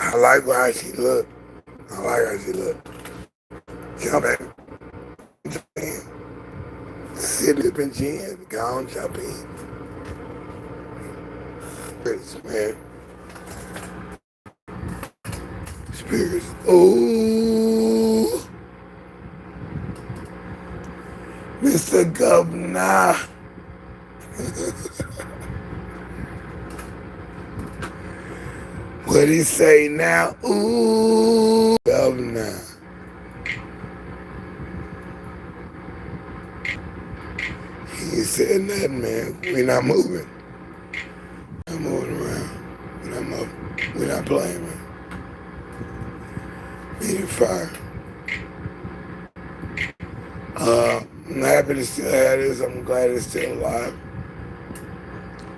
I like how she look. I like how she look. Jump in. Sit up in gin. Go on, jump in. Spirits, man. Spirits. Ooh. Mr. Governor. What he say now? Ooh, Governor. He ain't said nothing, man. We not moving. I'm moving around. We're not playing, man. Meeting fire. I'm happy to still have this. I'm glad it's still alive.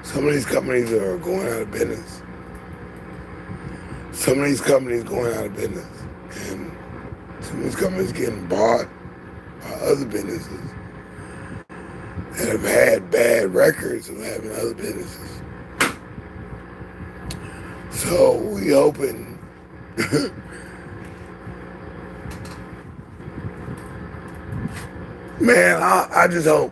Some of these companies are going out of business. Some of these companies going out of business. And some of these companies getting bought by other businesses that have had bad records of having other businesses. So we hoping man, I just hope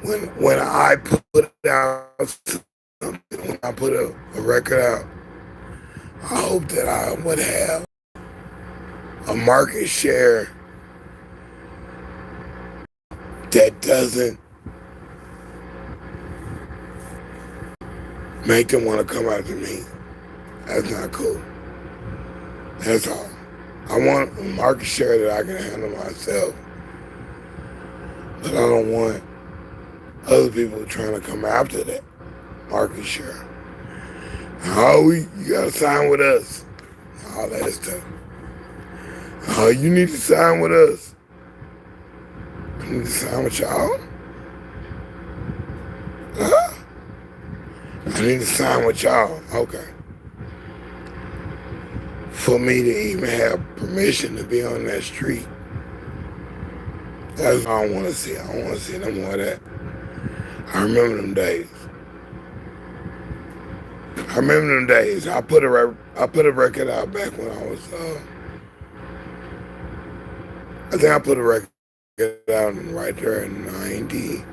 when I put out something, when I put a record out, I hope that I would have a market share that doesn't make them want to come after me. That's not cool. That's all. I want a market share that I can handle myself. But I don't want other people trying to come after that market share. Oh, you gotta sign with us. All that stuff. Oh, you need to sign with us. I need to sign with y'all? Huh? I need to sign with y'all. Okay. For me to even have permission to be on that street. That's what I don't want to see. I don't want to see no more of that. I remember them days. I put a record out back when I was, I think I put a record out right there in 90.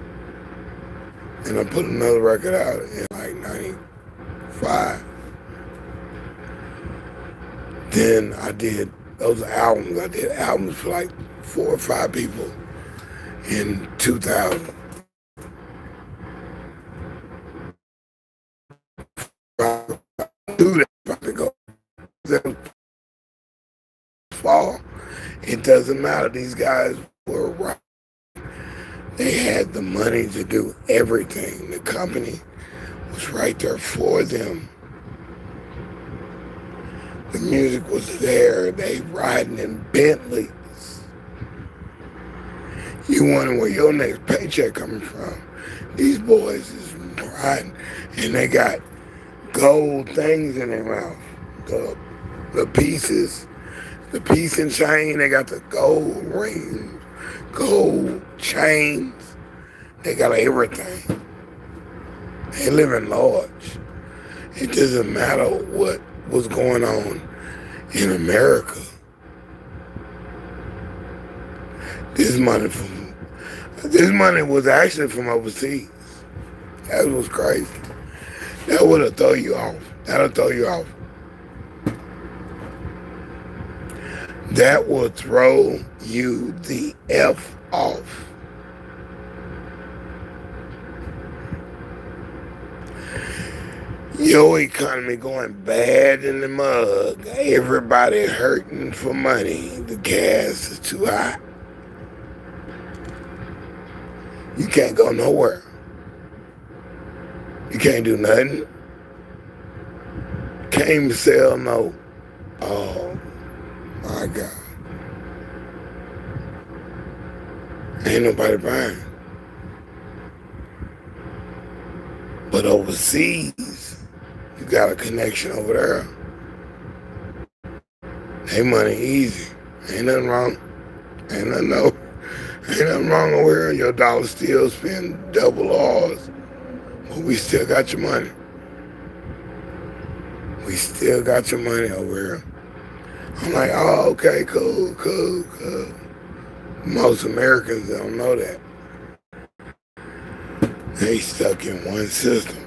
And I put another record out in like 95. Then I did those albums. I did albums for like 4 or 5 people in 2000. Do that probably go fall. It doesn't matter. These guys were right. They had the money to do everything. The company was right there for them. The music was there. They riding in Bentleys. You wonder where your next paycheck coming from. These boys is riding, and they got gold things in their mouth. The pieces, the piece and chain, they got the gold rings, gold chains. They got everything. They live in large. It doesn't matter what was going on in America. This money was actually from overseas. That was crazy. That would have thrown you off. That'll throw you off. That will throw you the F off. Your economy going bad in the mug. Everybody hurting for money. The gas is too high. You can't go nowhere. You can't do nothing. Can't even sell no. Oh my God. Ain't nobody buying. But overseas, you got a connection over there. Hey, money easy. Ain't nothing wrong. Ain't nothing wrong over here. Your dollar still spend double ours. But we still got your money. We still got your money over here. I'm like, oh, okay, cool, cool, cool. Most Americans don't know that. They stuck in one system.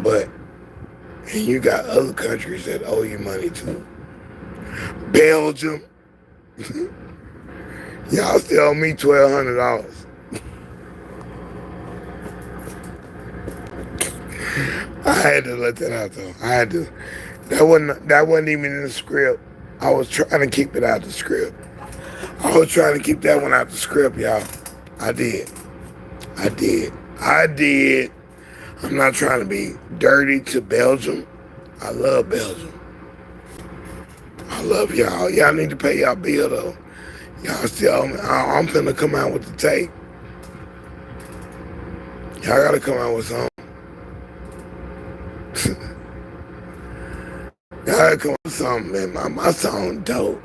But, and you got other countries that owe you money too. Belgium. Y'all still owe me $1,200. I had to let that out though. I had to. That wasn't even in the script. I was trying to keep it out the script. I was trying to keep that one out the script, y'all. I did. I did. I did. I'm not trying to be dirty to Belgium. I love Belgium. I love y'all. Y'all need to pay y'all bill though. Y'all still, I'm finna come out with the tape. Y'all gotta come out with something. Y'all gotta come out with something, man. My song dope.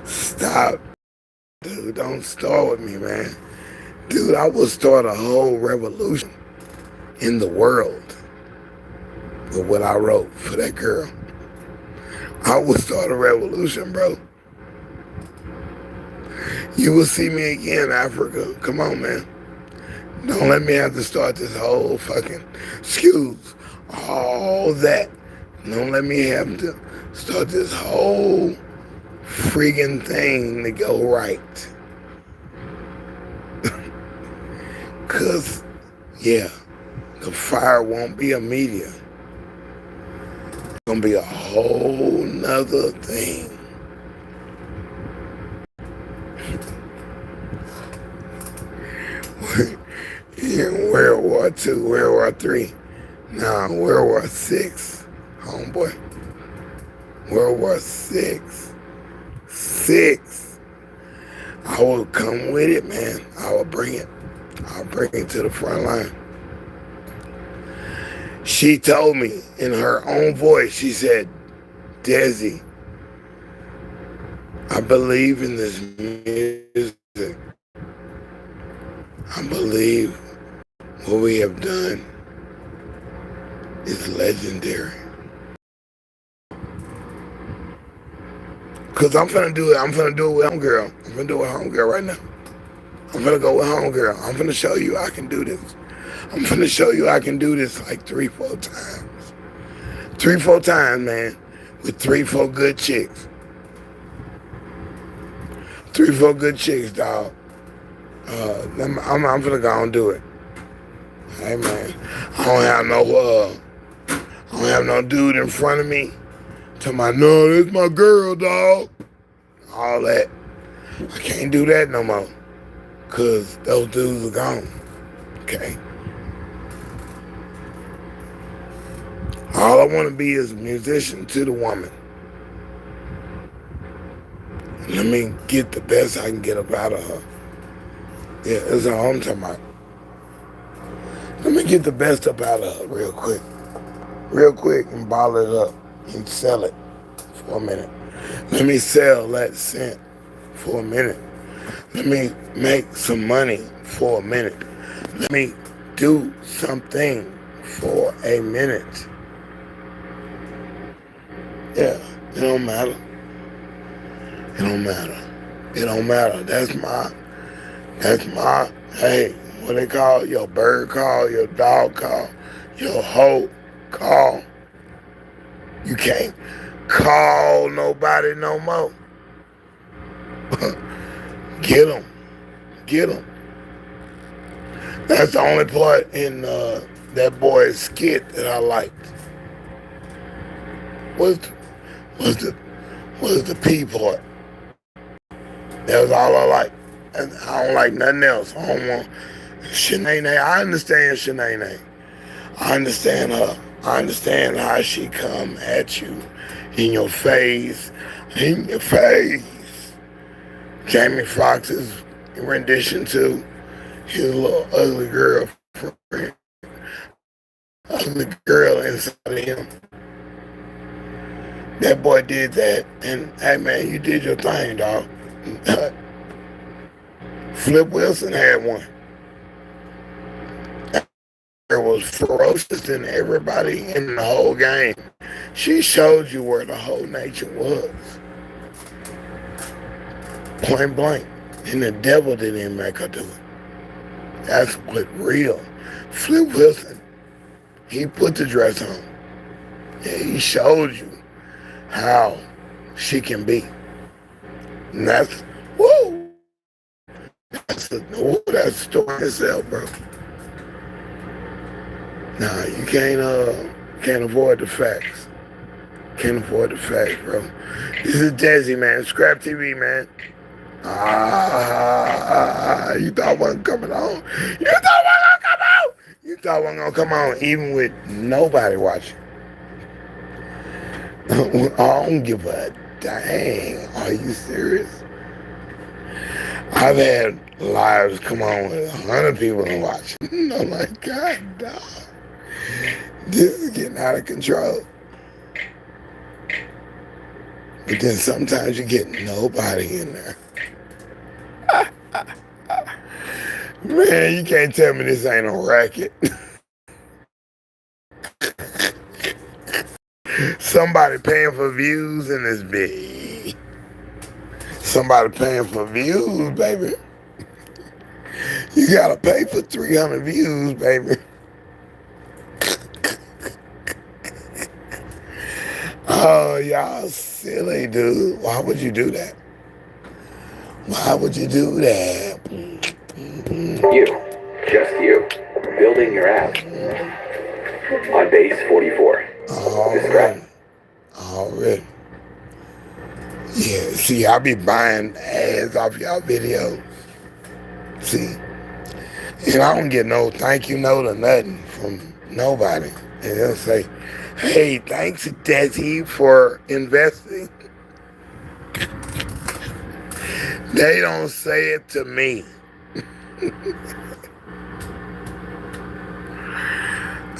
Stop. Dude, don't start with me, man. Dude, I will start a whole revolution in the world with what I wrote for that girl. I will start a revolution, bro. You will see me again, Africa. Come on, man. Don't let me have to start this whole fucking excuse. All that. Don't let me have to start this whole friggin' thing to go right. Cause, yeah, the fire won't be immediate. It's gonna be a whole nother thing. In World War II, World War III, now World War VI, homeboy. World War VI. I will come with it, man. I will bring it. I'll bring it to the front line. She told me in her own voice, she said, deSz'e, I believe in this music. I believe what we have done is legendary. Cause I'm finna do it. I'm finna do it with homegirl. I'm finna do it with homegirl right now. I'm finna go with homegirl. I'm finna show you I can do this. I'm finna show you I can do this like 3-4 times. 3-4 times, man. With 3-4 good chicks. 3-4 good chicks, dog. I'm finna go and do it. Hey, man. I don't have no dude in front of me. Tell my, no, this my girl, dog. All that. I can't do that no more. Cause those dudes are gone. Okay. All I want to be is a musician to the woman. Let me get the best I can get up out of her. Yeah, that's all I'm talking about. Let me get the best up out of her real quick. Real quick and bottle it up and sell it for a minute. Let me sell that scent for a minute. Let me make some money for a minute. Let me do something for a minute. Yeah, it don't matter. It don't matter. It don't matter. That's my, hey, what they call your bird call, your dog call, your hoe call. You can't call nobody no more. Get them. Get them. That's the only part in that boy's skit that I liked. Was the P part. That was all I liked. And I don't like nothing else. I don't want Shanae. I understand Shanae. I understand her. I understand how she come at you in your face. In your face. Jamie Foxx's rendition to his little ugly girlfriend. Ugly girl inside of him. That boy did that, and hey man, you did your thing, dog. Flip Wilson had one. was ferocious than everybody in the whole game. She showed you where the whole nature was. Point blank. And the devil didn't make her do it. That's what real. Flip Wilson, he put the dress on. Yeah, he showed you how she can be. And that's, woo! That's a story itself, bro. Nah, you can't avoid the facts. Can't avoid the facts, bro. This is deSz'e, man. ScrAp TV, man. You thought I wasn't coming on. You thought I wasn't gonna come on. You thought I wasn't gonna come on, even with nobody watching. I don't give a dang. Are you serious? I've had lives come on with 100 people to watch. I'm like, God, dog. This is getting out of control. But then sometimes you get nobody in there. Man, you can't tell me this ain't a racket. Somebody paying for views in this bitch. Somebody paying for views, baby. You gotta pay for 300 views, baby. Oh, y'all silly, dude. Why would you do that? Why would you do that? You, just you, building your app on base 44. Already. Yeah, see, I be buying ads off y'all videos. See? And I don't get no thank you note or nothing from nobody. And they'll say, hey, thanks deSz'e for investing. They don't say it to me.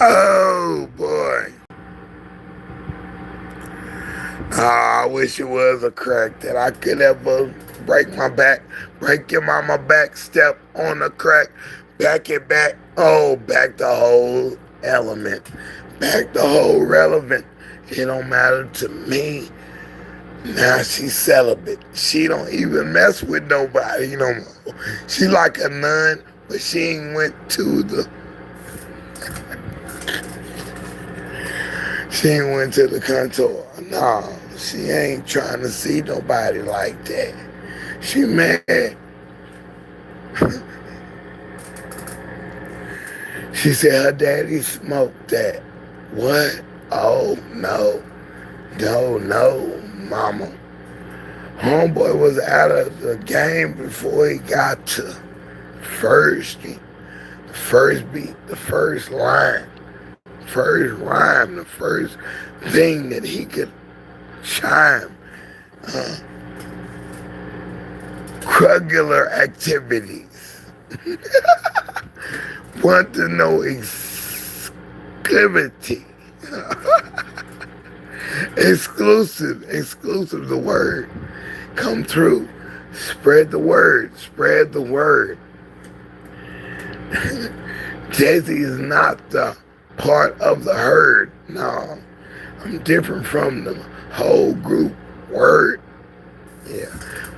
Oh, boy. I wish it was a crack that I could ever break my back, break your mama back, step on the crack, back it back. Oh, back the whole element, back the whole relevant. It don't matter to me. Now she's celibate. She don't even mess with nobody no more. She like a nun, but she ain't went to the she ain't went to the contour. No, she ain't trying to see nobody like that. She mad. She said her daddy smoked that. What? Oh, no. No, mama. Homeboy was out of the game before he got to first beat, the first line, first rhyme, the first thing that he could chime. Regular activities. Want to know exclusivity. Exclusive, the word. Come through. Spread the word. deSz'e is not the part of the herd. No, I'm different from the whole group. Word. Yeah.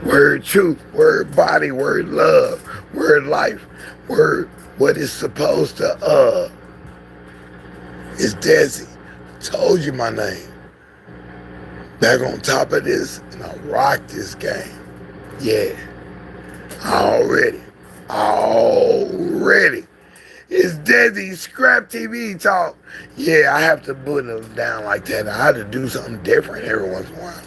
Word truth, word body, word love, word life, word what is supposed to is deSz'e. Told you my name. Back on top of this, and I rock this game. Yeah. Already. It's deSz'e ScrAp TV talk. Yeah, I have to put it down like that. I have to do something different every once in a while.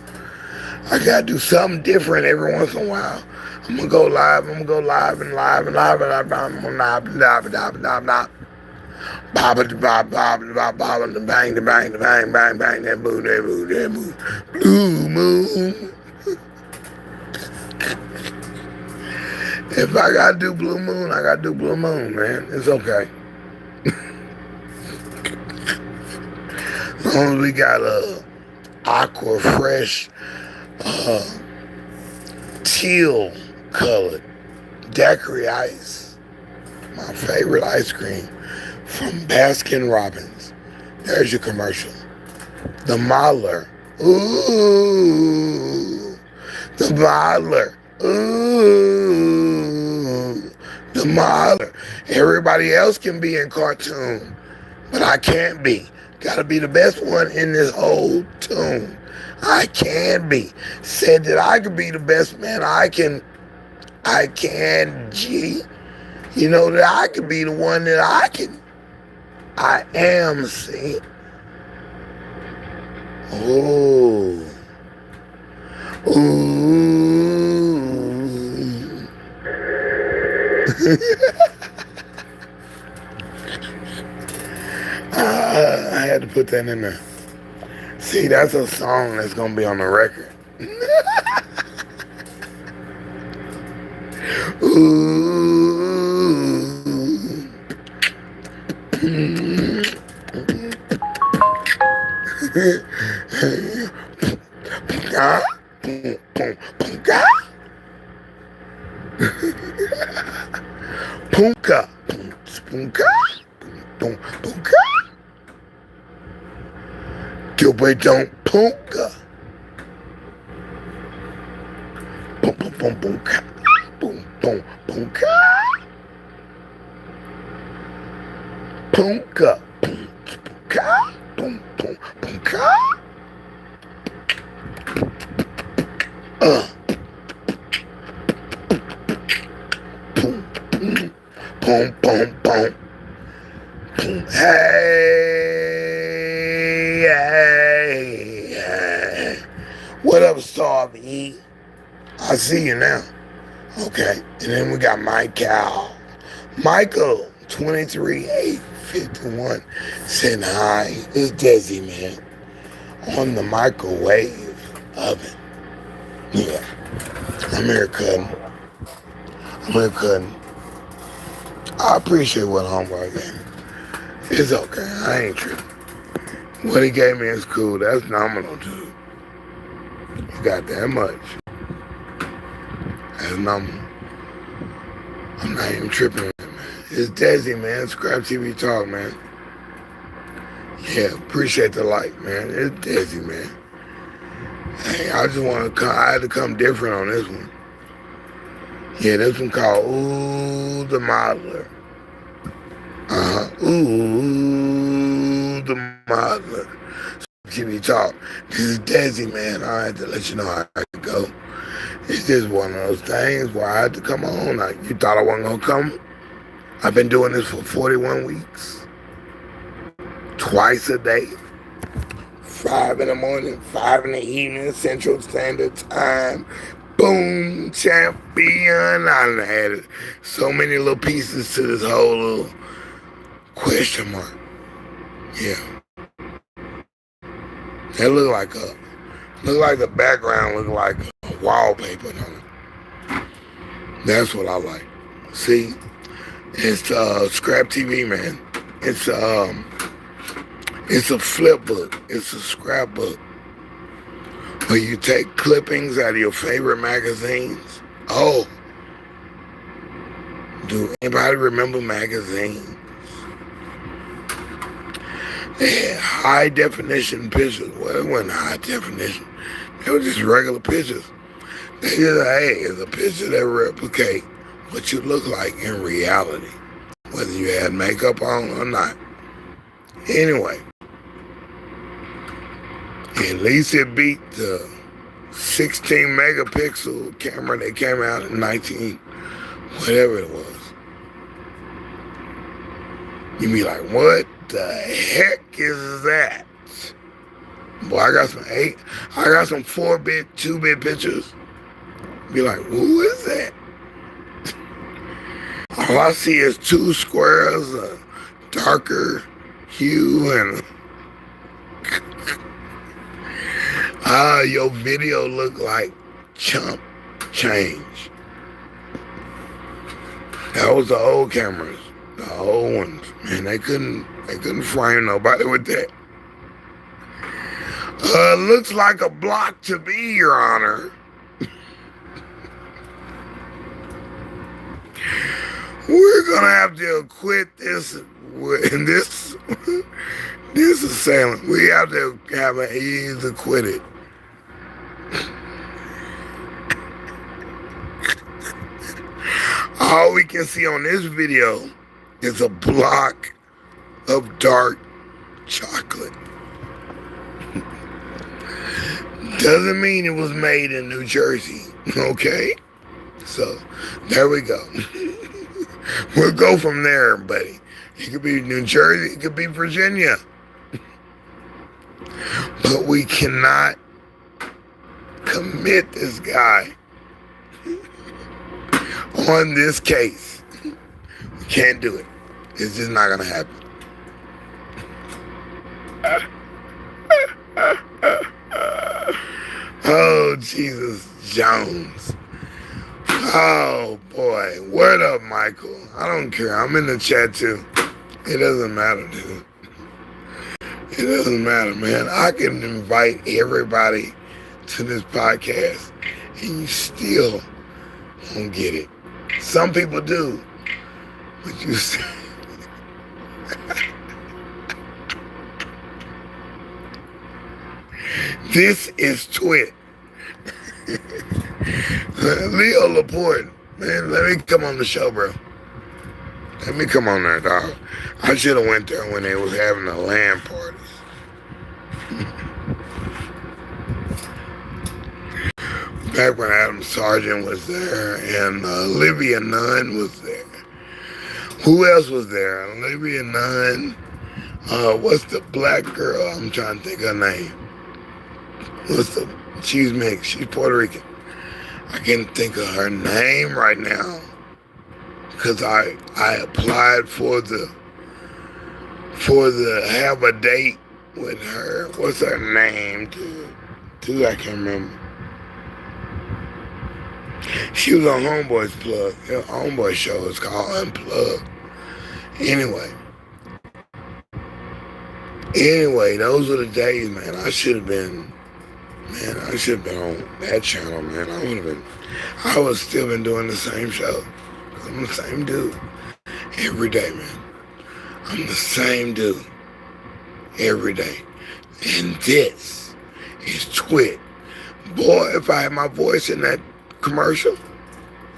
I gotta do something different every once in a while. I'm gonna go live and live. Bang, that boo. Blue moon. If I gotta do blue moon, I gotta do blue moon, man. It's okay. As long as we got aqua fresh, teal colored daiquiri ice. my favorite ice cream from Baskin Robbins. There's your commercial. The modeler. Ooh. The modeler. Ooh. The modeler. Everybody else can be in cartoon, but I can't be. Gotta be the best one in this whole tune. I can be. Said that I could be the best man. I can, G. You know that I could be the one that I am, see. Ooh. Ooh. I had to put that in there. See, that's a song that's gonna be on the record. Ooh. Punka. Punka. Punka. Punka. Gilbert don't punka. Boom, boom, boom, punka. Boom, boom, punka. Punka. Punka. Boom, boom, punka. Boom, boom, boom, boom. Hey, hey, hey. What up, Star E? I see you now. Okay, and then we got Michael, 23851, saying hi. It's deSz'e, man, on the microwave oven. Yeah, I'm here cutting. I appreciate what homeboy gave me. It's okay. I ain't tripping. What he gave me is cool. That's nominal, too. You got that much. That's nominal. I'm not even tripping with it, man. It's deSz'e, man. ScrAp TV Talk, man. Yeah, appreciate the like, man. It's deSz'e, man. Hey, I just want to come. I had to come different on this one. Yeah, this one called Ooh, the Modeler. Ooh, the Modeler. TV Talk. This is deSz'e, man. I had to let you know how it go. It's just one of those things where I had to come on. You thought I wasn't going to come? I've been doing this for 41 weeks. Twice a day. 5 in the morning, 5 in the evening, Central Standard Time. Boom, champion. I done had so many little pieces to this whole little question mark. Yeah. That look like the background look like a wallpaper, don't it? That's what I like. See, it's ScrAp TV, man. It's a flip book. It's a scrapbook where you take clippings out of your favorite magazines. Oh, do anybody remember magazines? They had high definition pictures. Well, it wasn't high definition. They were just regular pictures. They just, hey, it's a picture that replicate what you look like in reality, whether you had makeup on or not. Anyway, at least it beat the 16 megapixel camera that came out in 19, whatever it was. You be like, what the heck is that? Boy, I got some 4-bit, 2-bit pictures. Be like, who is that? All I see is 2 squares, a darker hue, and your video look like chump change. That was the old cameras, the old ones. Man, they couldn't frame nobody with that. Looks like a block to me, Your Honor. We're gonna have to acquit this this assailant. We have to have an he's acquitted. All we can see on this video is a block of dark chocolate. Doesn't mean it was made in New Jersey, okay? So, there we go. We'll go from there, buddy. It could be New Jersey, it could be Virginia. But we cannot commit this guy on this case. We can't do it. It's just not gonna happen. Oh, Jesus Jones. Oh, boy. Word up, Michael. I don't care. I'm in the chat, too. It doesn't matter, dude. It doesn't matter, man. I can invite everybody to this podcast, and you still won't get it. Some people do, but you still... This is Twit. Leo Laporte, man, let me come on the show, bro. Let me come on there, dog. I should have went there when they was having the LAN parties. Back when Adam Sargent was there and Olivia Nunn was there. Who else was there? Olivia Nunn. What's the black girl? I'm trying to think of her name. She's mixed. She's Puerto Rican. I can't think of her name right now because I applied for the have a date with her. What's her name, dude? I can't remember. She was on Homeboy's Plug. Her Homeboy show is called Unplugged. Anyway, those were the days, man. I should have been on that channel, man. I would have still been doing the same show. I'm the same dude every day, man. I'm the same dude every day. And this is Twit. Boy, if I had my voice in that commercial,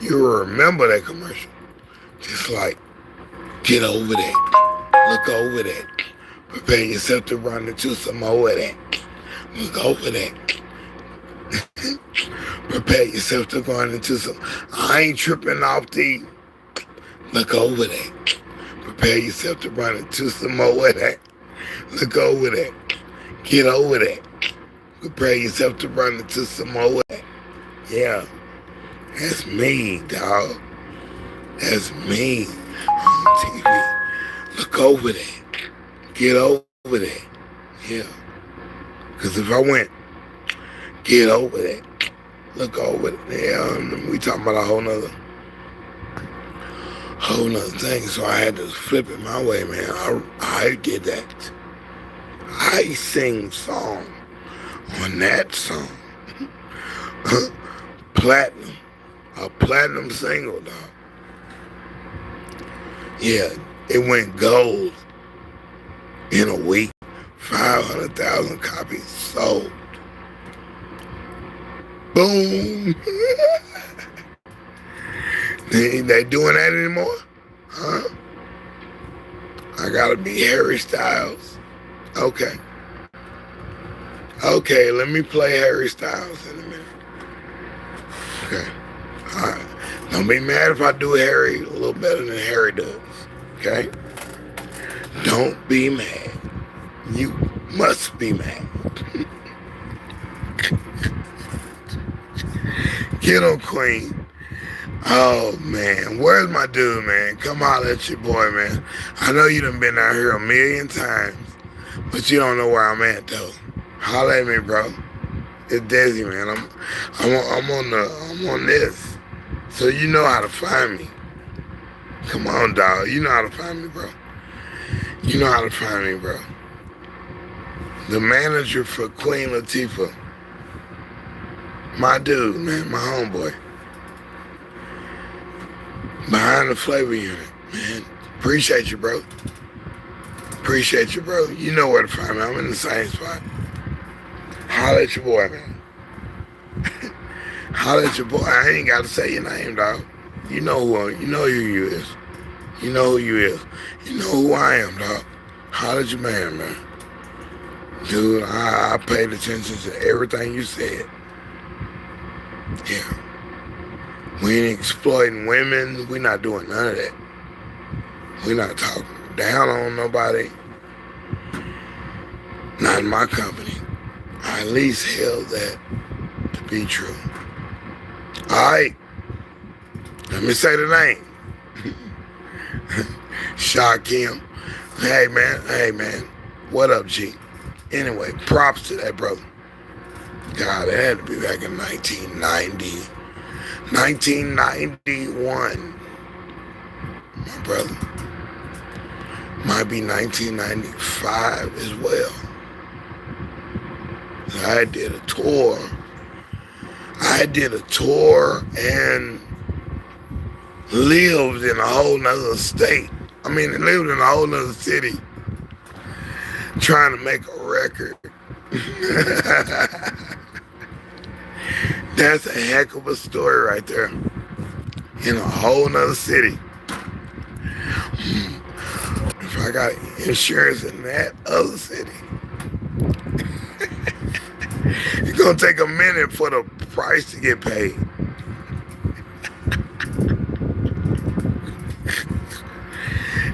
you'll remember that commercial. Just like, get over that. Look over that. Prepare yourself to run into some more of that. Look over that. Prepare yourself to run into some. I ain't tripping off the. Look over that. Prepare yourself to run into some more of that. Look over that. Get over that. Prepare yourself to run into some more of that. Yeah. That's me, dog. That's me on TV. Look over that. Get over that. Yeah. Because if I went, get over that. Look over it. Yeah, we talking about a whole nother thing. So I had to flip it my way, man. I did that. I sing song on that song. Platinum. A platinum single, dog. Yeah, it went gold in a week. 500,000 copies sold. Boom. They doing that anymore? Huh? I gotta be Harry Styles. Okay. Okay, let me play Harry Styles in a minute. Okay. Alright. Don't be mad if I do Harry a little better than Harry does. Okay? Don't be mad. You must be mad. Get on, Queen. Oh, man. Where's my dude, man? Come holler at your boy, man. I know you done been out here a million times, but you don't know where I'm at, though. Holler at me, bro. It's deSz'e, man. I'm on this. So you know how to find me. Come on, dog. You know how to find me, bro. You know how to find me, bro. The manager for Queen Latifah. My dude, man, my homeboy. behind the flavor unit, man. Appreciate you, bro. Appreciate you, bro. You know where to find me. I'm in the same spot. Holla at your boy, man. Holla at your boy. I ain't got to say your name, dog. You know who you is. You know who you is. You know who I am, dog. Holla at your man, man. Dude, I paid attention to everything you said. Yeah. We ain't exploiting women. We not doing none of that. We not talking down on nobody. Not in my company. I at least held that to be true. Alright. Let me say the name. Shot Kim. Hey man. What up, G? Anyway, props to that brother. God, it had to be back in 1990. 1991. My brother. Might be 1995 as well. I did a tour. And lived in a whole nother state. I mean, lived in a whole nother city. Trying to make a record. That's a heck of a story right there. In a whole nother city. If I got insurance in that other city, it's gonna take a minute for the price to get paid.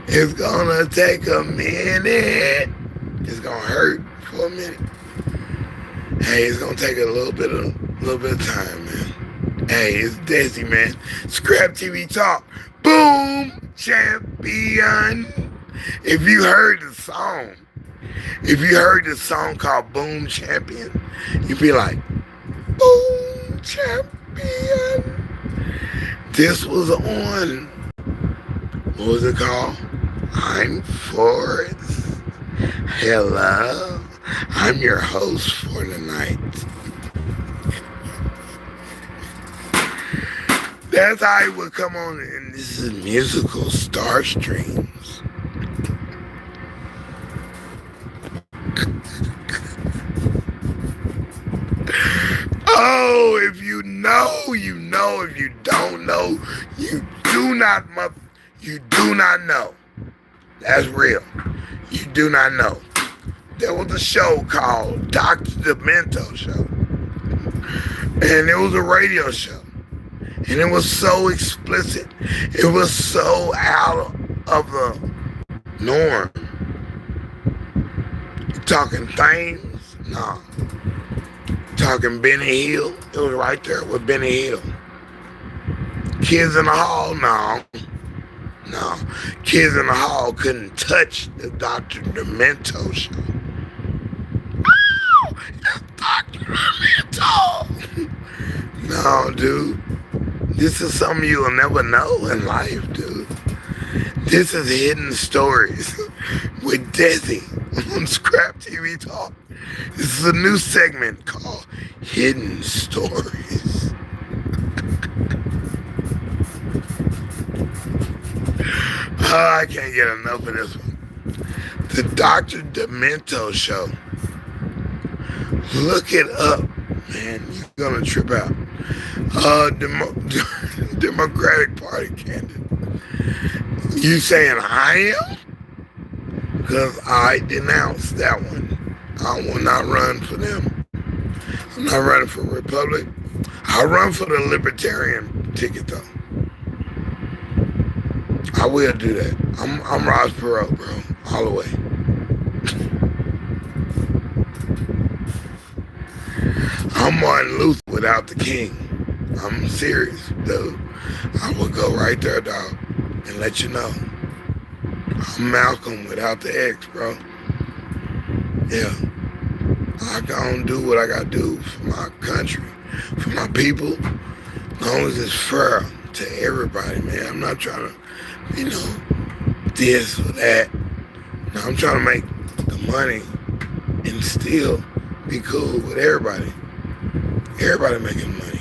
It's gonna take a minute. It's gonna hurt for a minute. Hey, it's gonna take a little bit of time, man. Hey, it's deSz'e, man. ScrAp TV Talk. Boom, champion. If you heard the song called Boom Champion, you'd be like, Boom Champion. This was on, what was it called? I'm Forrest. Hello. I'm your host for tonight. That's how it would come on, and this is musical Star Streams. Oh, if you know, you know. If you don't know, you do not know. That's real. You do not know. There was a show called Dr. Demento Show. And it was a radio show. And it was so explicit. It was so out of the norm. You talking things? No. Talking Benny Hill? It was right there with Benny Hill. Kids in the Hall? No. Kids in the Hall couldn't touch the Dr. Demento Show. Oh, it's Dr. Demento. No, dude. This is something you'll never know in life, dude. This is Hidden Stories with deSz'e on ScrAp TV Talk. This is a new segment called Hidden Stories. Oh, I can't get enough of this one. The Dr. Demento Show. Look it up, man. You're gonna trip out. Democratic Party candidate. You saying I am? Because I denounced that one. I will not run for them. I'm not running for Republic. I'll run for the Libertarian ticket though. I will do that. I'm Ross Perot, bro. All the way. I'm Martin Luther without the king. I'm serious, dude. I will go right there, dog, and let you know. I'm Malcolm without the X, bro. Yeah. I gonna do what I gotta do for my country, for my people, as long as it's fair to everybody, man. I'm not trying to, this or that. No, I'm trying to make the money and still be cool with everybody. Everybody making money.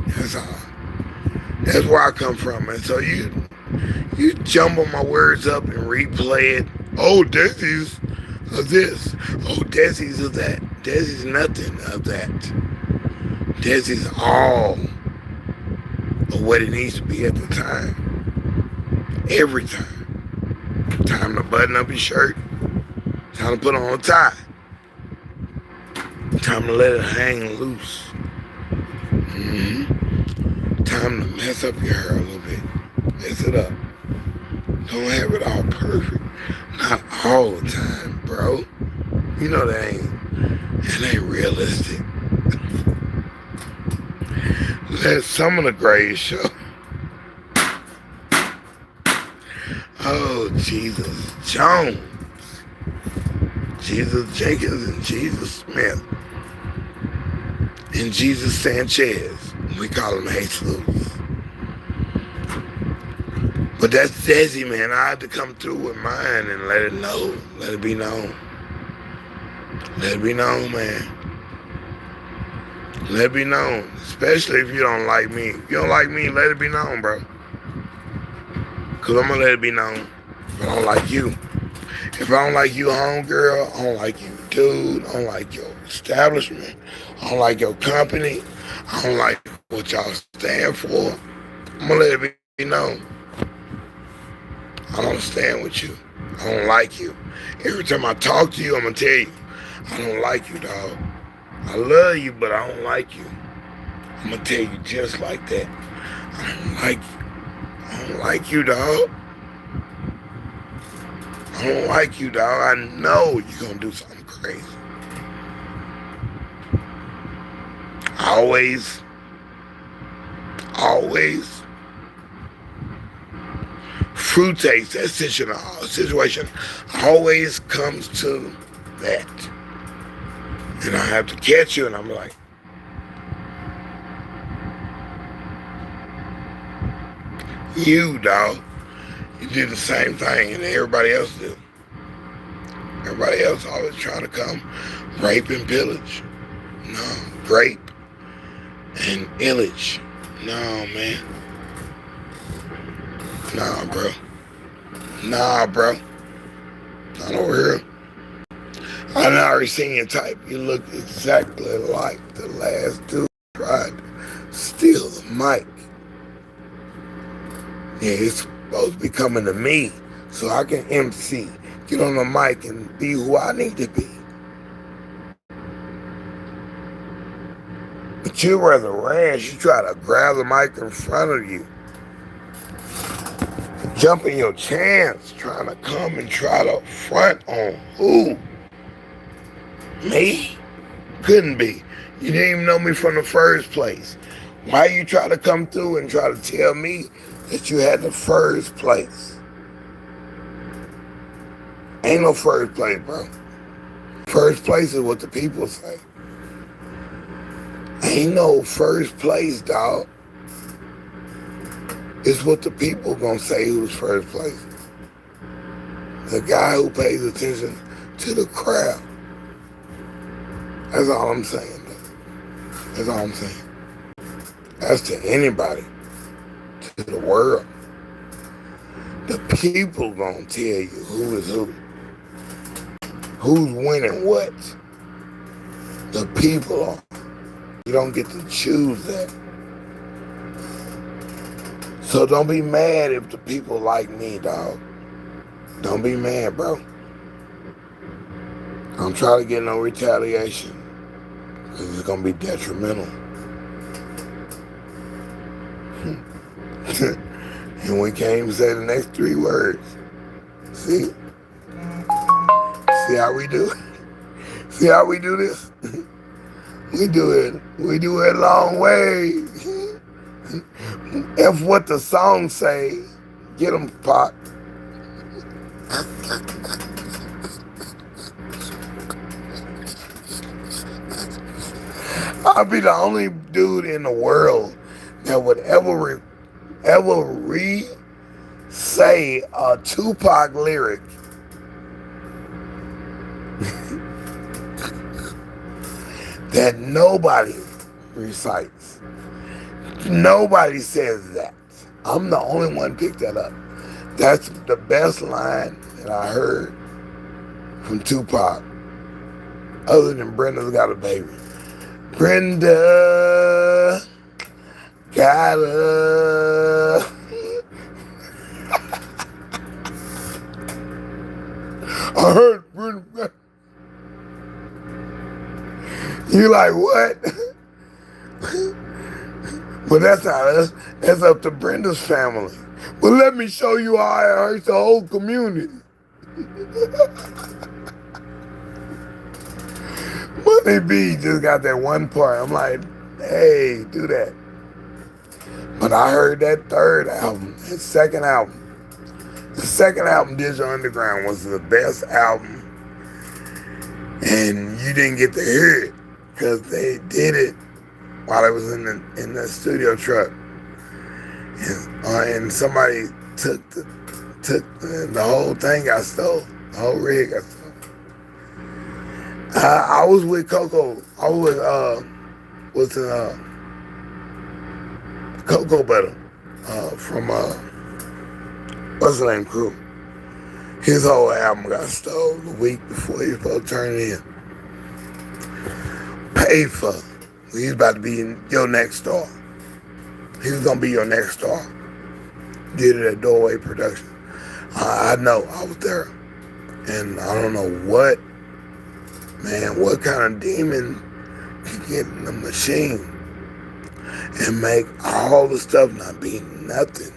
That's all. That's where I come from, man. So you You jumble my words up and replay it. Oh, deSz'e's of this. Oh, deSz'e's of that. deSz'e's nothing of that. deSz'e's all of what it needs to be at the time. Every time. Time to button up your shirt. Time to put on a tie. Time to let it hang loose. Time to mess up your hair a little bit. Mess it up. Don't have it all perfect. Not all the time, bro. You know that ain't realistic. Let some of the grays show. Oh, Jesus Jones. Jesus Jenkins and Jesus Smith. And Jesus Sanchez. We call him Jesus. But that's deSz'e, man. I had to come through with mine and let it know. Let it be known. Let it be known, man. Let it be known. Especially if you don't like me. If you don't like me, let it be known, bro. Because I'm going to let it be known. If I don't like you. If I don't like you, homegirl, I don't like you, dude. I don't like your establishment. I don't like your company. I don't like what y'all stand for. I'm going to let it be known. I don't stand with you. I don't like you. Every time I talk to you, I'm going to tell you, I don't like you, dog. I love you, but I don't like you. I'm going to tell you just like that. I don't like you. I don't like you, dog. I don't like you, dog. I know you're going to do something crazy. Always fruit taste, that situation always comes to that. And I have to catch you, and I'm like, you, dog, you did the same thing, and everybody else do. Everybody else always trying to come rape and pillage. No, grape and illage. No, man. Nah, bro. Nah, bro. Not over here. I done already seen your type. You look exactly like the last dude tried to steal the mic. Yeah, it's supposed to be coming to me so I can MC, get on the mic and be who I need to be. But you rather ranch, you try to grab the mic in front of you. Jumping your chance, trying to come and try to front on who? Me? Couldn't be. You didn't even know me from the first place. Why you try to come through and try to tell me that you had the first place? Ain't no first place, bro. First place is what the people say. Ain't no first place, dog. It's what the people gonna say who's first place. The guy who pays attention to the crowd. That's all I'm saying, though. That's all I'm saying. That's to anybody. To the world. The people gonna tell you who is who. Who's winning what. The people are. You don't get to choose that. So don't be mad if the people like me, dog. Don't be mad, bro. Don't try to get no retaliation. Because it's going to be detrimental. And we can't even say the next 3 words. See? See how we do it? See how we do this? We do it a long way. If what the song say, get them, Pac. I'll be the only dude in the world that would ever say a Tupac lyric that nobody recites. Nobody says that. I'm the only one picked that up. That's the best line that I heard from Tupac, other than Brenda's Got a Baby. Brenda got a... I heard Brenda. You like, what? But that's not, that's up to Brenda's family. But let me show you how it hurts the whole community. Money B just got that one part. I'm like, hey, do that. But I heard that third album, that second album. The second album, deSz'e Underground, was the best album. And you didn't get to hear it because they did it while I was in the studio truck. And somebody took the whole thing got stole. The whole rig got stole. I was with Coco. I was with Coco Butter from what's the name, Crew. His whole album got stole the week before he was supposed to turn it in. Paid for. He's about to be in your next star. He was gonna be your next star. Did it at Doorway Production. I know, I was there. And I don't know what kind of demon could get in the machine and make all the stuff not be nothing.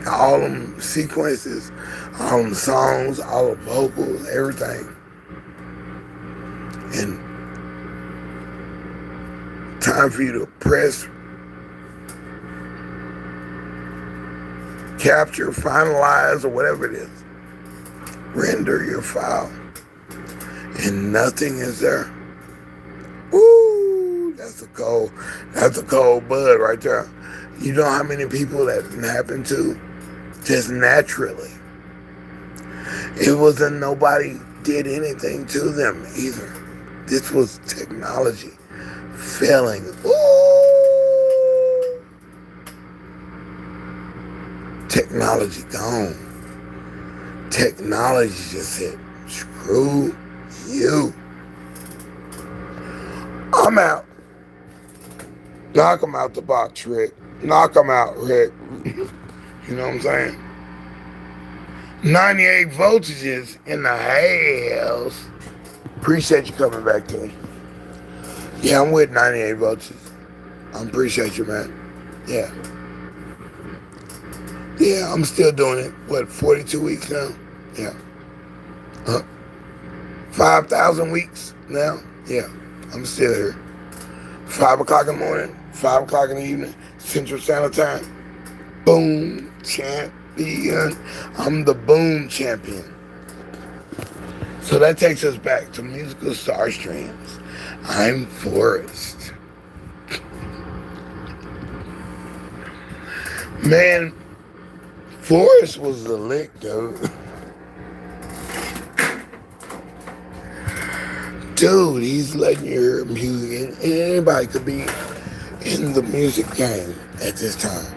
All them sequences, all them songs, all the vocals, everything. And time for you to press, capture, finalize, or whatever it is. Render your file. And nothing is there. Woo! That's a cold bud right there. You know how many people that happened to? Just naturally. It wasn't nobody did anything to them either. This was technology failing. Ooh! Technology gone. Technology just said, screw you. I'm out. Knock them out the box, Rick. Knock them out, Rick. You know what I'm saying? 98 voltages in the house. Appreciate you coming back to me. Yeah, I'm with 98 voltages. I appreciate you, man. Yeah. Yeah, I'm still doing it. What, 42 weeks now? Yeah. 5,000 weeks now? Yeah, I'm still here. 5 o'clock in the morning, 5 o'clock in the evening, Central Standard Time. Boom, champion. I'm the boom champion. So that takes us back to musical star streams. I'm Forrest. Man, Forrest was the lick, dude. Dude, he's letting you hear music, and anybody could be in the music game at this time.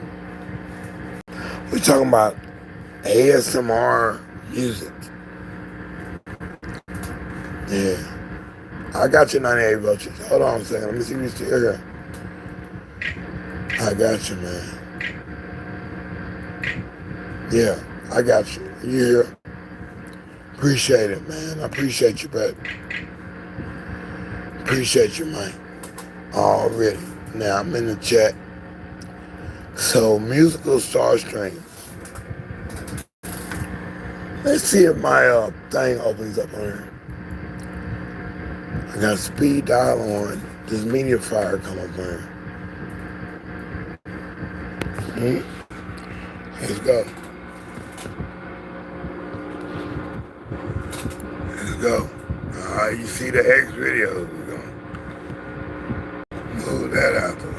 We're talking about ASMR music. Yeah. I got your 98 voltages. Hold on a second. Let me see if you're still here. I got you, man. Yeah, I got you. You here? Appreciate it, man. I appreciate you, but appreciate you, man. Already. Now I'm in the chat. So, musical star streams. Let's see if my thing opens up on here. I got speed dial on. Does media fire come up on here? Let's go. Let's go. Alright, you see the X videos. We're gonna move that out the way.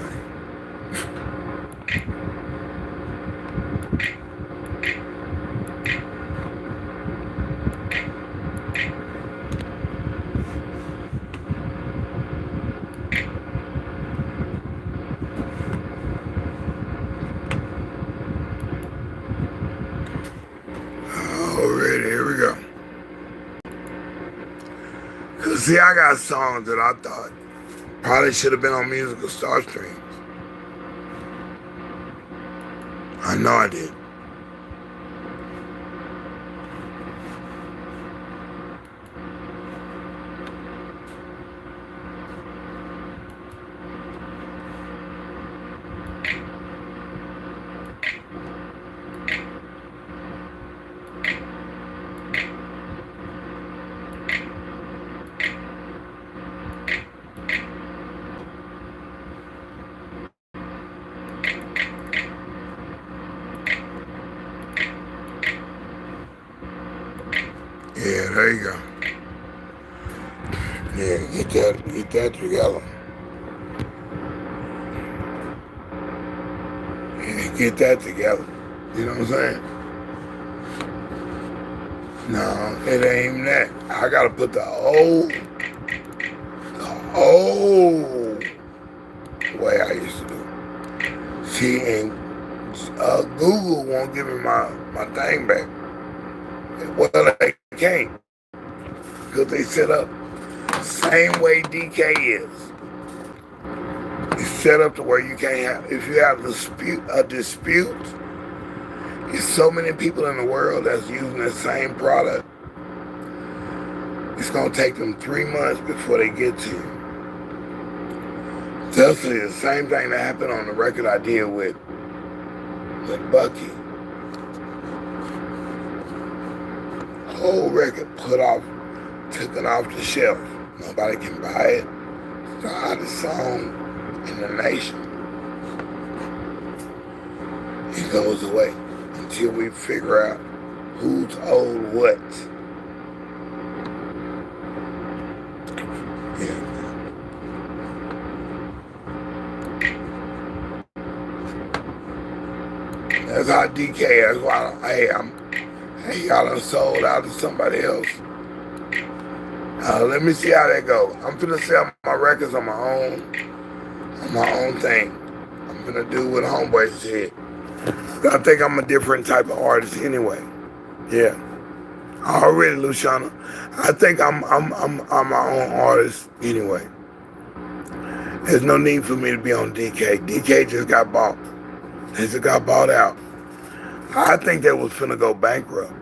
with it. Here we go. Cause see, I got songs that I thought probably should have been on musical star streams. I know I did. Yeah, there you go. Yeah, get that together. Yeah, get that together. You know what I'm saying? No, it ain't even that. I gotta put the old way I used to do. See, and Google won't give me my thing back. Well, they can't. Because they set up same way DK is. It's set up to where you can't have, if you have a dispute, there's so many people in the world that's using the same product. It's going to take them 3 months before they get to you. That's the same thing that happened on the record I did with Bucky. Whole record taken off the shelf. Nobody can buy it. It's the hottest song in the nation. It goes away until we figure out who's owed what. Yeah. That's how DK. That's why hey, y'all done sold out to somebody else. Let me see how that go. I'm finna sell my records on my own thing. I'm finna do what Homeboy said. I think I'm a different type of artist anyway. Yeah. Already, Luciana. I think I'm my own artist anyway. There's no need for me to be on DK. DK just got bought. He just got bought out. I think they was finna go bankrupt,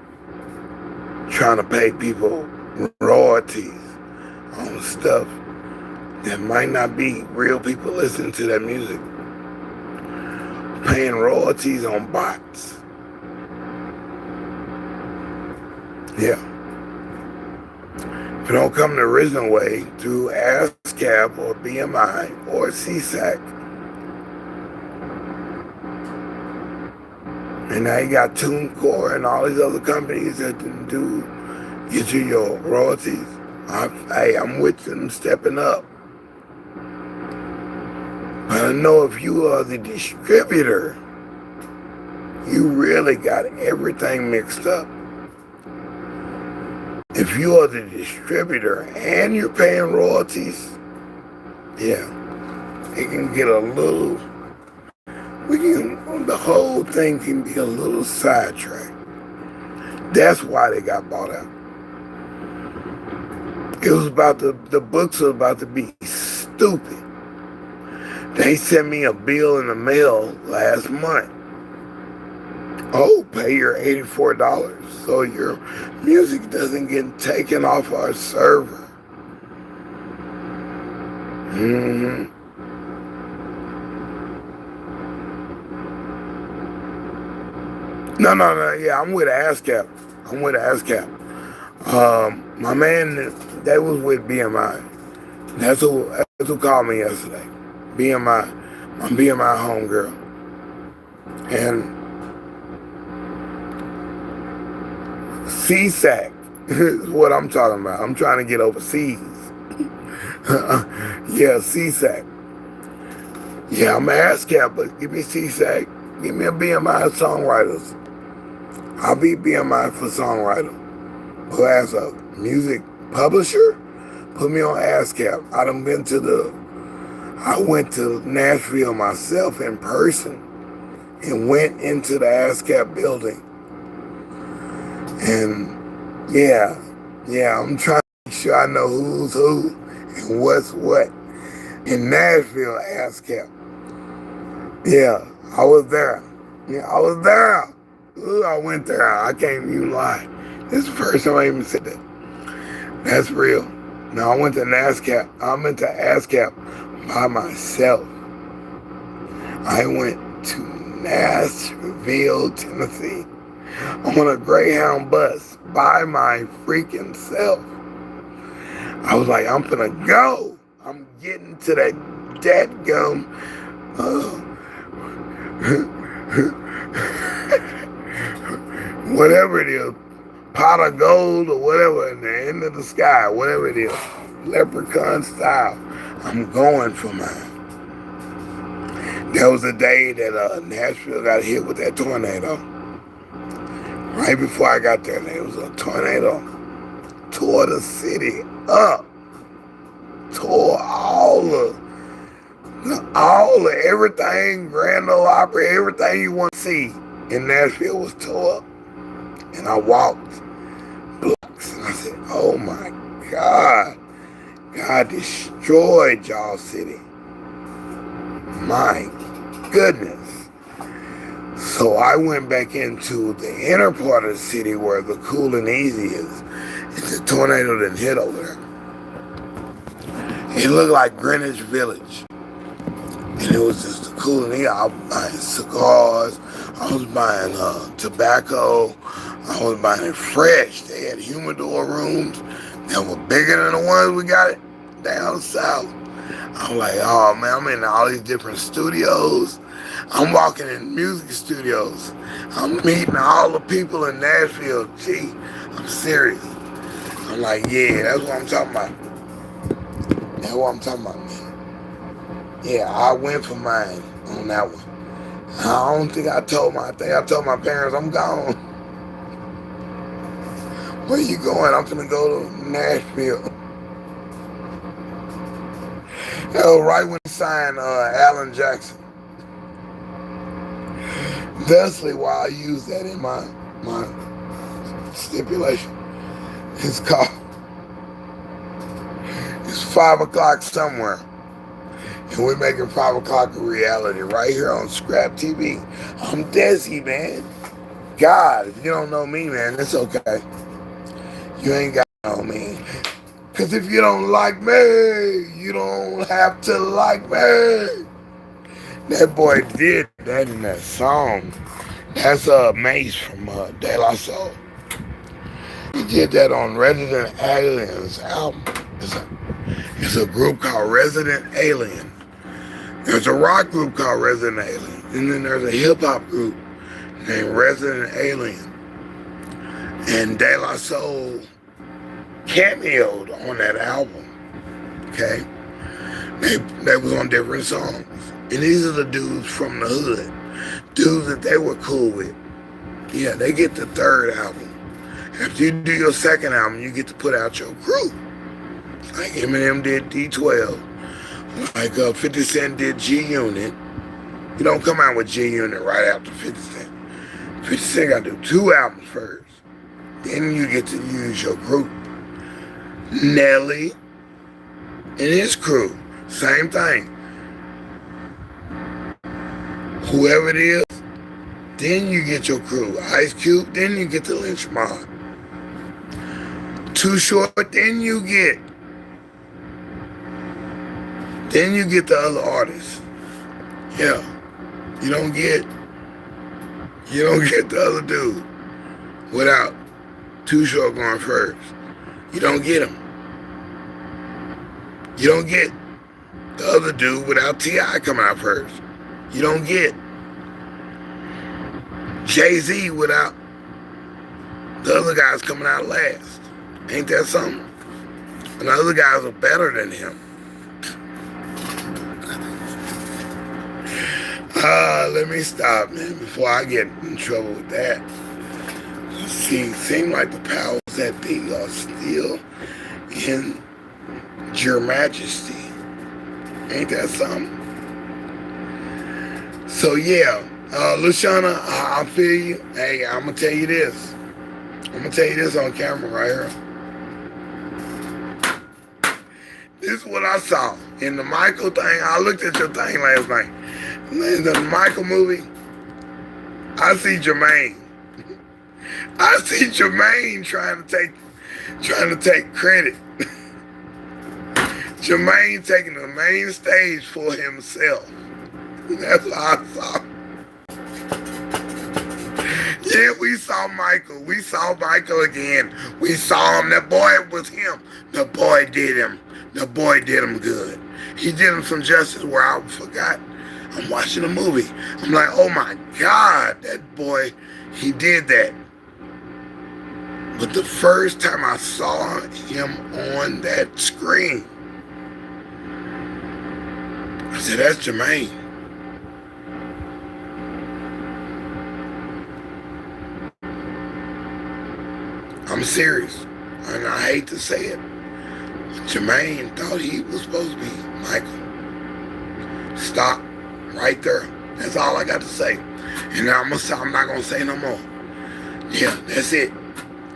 trying to pay people royalties on stuff that might not be real people listening to that music. Paying royalties on bots. Yeah. If it don't come the original way, through ScrAp or BMI or CSAC, and now you got TuneCore and all these other companies that do get you your royalties. I'm with them stepping up. But I know if you are the distributor, you really got everything mixed up. If you are the distributor and you're paying royalties, yeah, it can get a little, the whole thing can be a little sidetracked. That's why they got bought out. It was about the books were about to be stupid. They sent me a bill in the mail last month. Oh, pay your $84 so your music doesn't get taken off our server. No. Yeah, I'm with ASCAP. My man, that was with BMI. That's who called me yesterday. BMI, my BMI homegirl. And CSAC is what I'm talking about. I'm trying to get overseas. Yeah, CSAC. Yeah, I'm ASCAP, but give me CSAC. Give me a BMI songwriters. I'll be BMI for songwriter. But as a music publisher, put me on ASCAP. I went to Nashville myself in person and went into the ASCAP building and Yeah, yeah, I'm trying to make sure I know who's who and what's what. In Nashville, ASCAP. Yeah, I was there. Yeah, I was there. Ooh, I went there. I can't even lie. This is the first time I even said that. That's real. No, I went to NASCAP. I went to ASCAP by myself. I went to Nashville, Tennessee on a Greyhound bus by my freaking self. I was like, I'm gonna go. I'm getting to that dadgum whatever it is, pot of gold or whatever in the end of the sky, whatever it is, leprechaun style. I'm going for mine. There was a day that Nashville got hit with that tornado. Right before I got there was a tornado. Tore the city up. Tore all the everything, Grand Ole Opry, everything you want to see in Nashville was tore up. And I walked blocks and I said, oh my God, God destroyed y'all city. My goodness. So I went back into the inner part of the city where the cool and easy is. The tornado didn't hit over there. It looked like Greenwich Village. And it was just the cool and easy. I was buying cigars. I was buying tobacco. I was buying it fresh. They had humidor rooms that were bigger than the ones we got it down south. I'm like, oh man, I'm in all these different studios. I'm walking in music studios. I'm meeting all the people in Nashville. Gee, I'm serious. I'm like, yeah, that's what I'm talking about. That's what I'm talking about, man. Yeah, I went for mine on that one. I don't think I told my parents I'm gone. Where you going? I'm finna go to Nashville. That was right when he signed Alan Jackson. Thusly, why I use that in my stipulation. It's called, it's 5 o'clock somewhere. And we're making 5 o'clock a reality right here on ScrAp TV. I'm deSz'e, man. God, if you don't know me, man, it's okay. You ain't got to know me. Because if you don't like me, you don't have to like me. That boy did that in that song. That's Mace from deSz'e. He did that on Resident Alien's album. It's a group called Resident Alien. There's a rock group called Resident Alien. And then there's a hip-hop group named Resident Alien. And deSz'e cameoed on that album. Okay? They was on different songs. And these are the dudes from the hood. Dudes that they were cool with. Yeah, they get the third album. After you do your second album, you get to put out your crew. Like Eminem did D12. Like 50 Cent did G-Unit. You don't come out with G-Unit right after 50 Cent. 50 Cent got to do 2 albums first. Then you get to use your group. Nelly and his crew, same thing. Whoever it is, then you get your crew. Ice Cube, then you get the Lynch Mob. Too Short, then you get the other artists. Yeah. You don't get the other dude without Too Short going first. You don't get him. You don't get the other dude without T.I. coming out first. You don't get Jay-Z without the other guys coming out last. Ain't that something? And the other guys are better than him. Let me stop, man, before I get in trouble with that. See, seem like the powers that be are still in your majesty. Ain't that something? So yeah, Luciana, I feel you. Hey, I'm gonna tell you this. I'm gonna tell you this on camera right here. This is what I saw in the Michael thing. I looked at your thing last night. In the Michael movie, I see Jermaine. I see Jermaine trying to take credit. Jermaine taking the main stage for himself. That's what I saw. Yeah, we saw Michael. We saw Michael again. We saw him. That boy was him. The boy did him. The boy did him good. He did him some justice where I forgot. I'm watching a movie. I'm like, oh my God, that boy, he did that. But the first time I saw him on that screen, I said, that's Jermaine. I'm serious, and I hate to say it. Jermaine thought he was supposed to be Michael. Stop right there. That's all I got to say. And I'm not going to say no more. Yeah, that's it.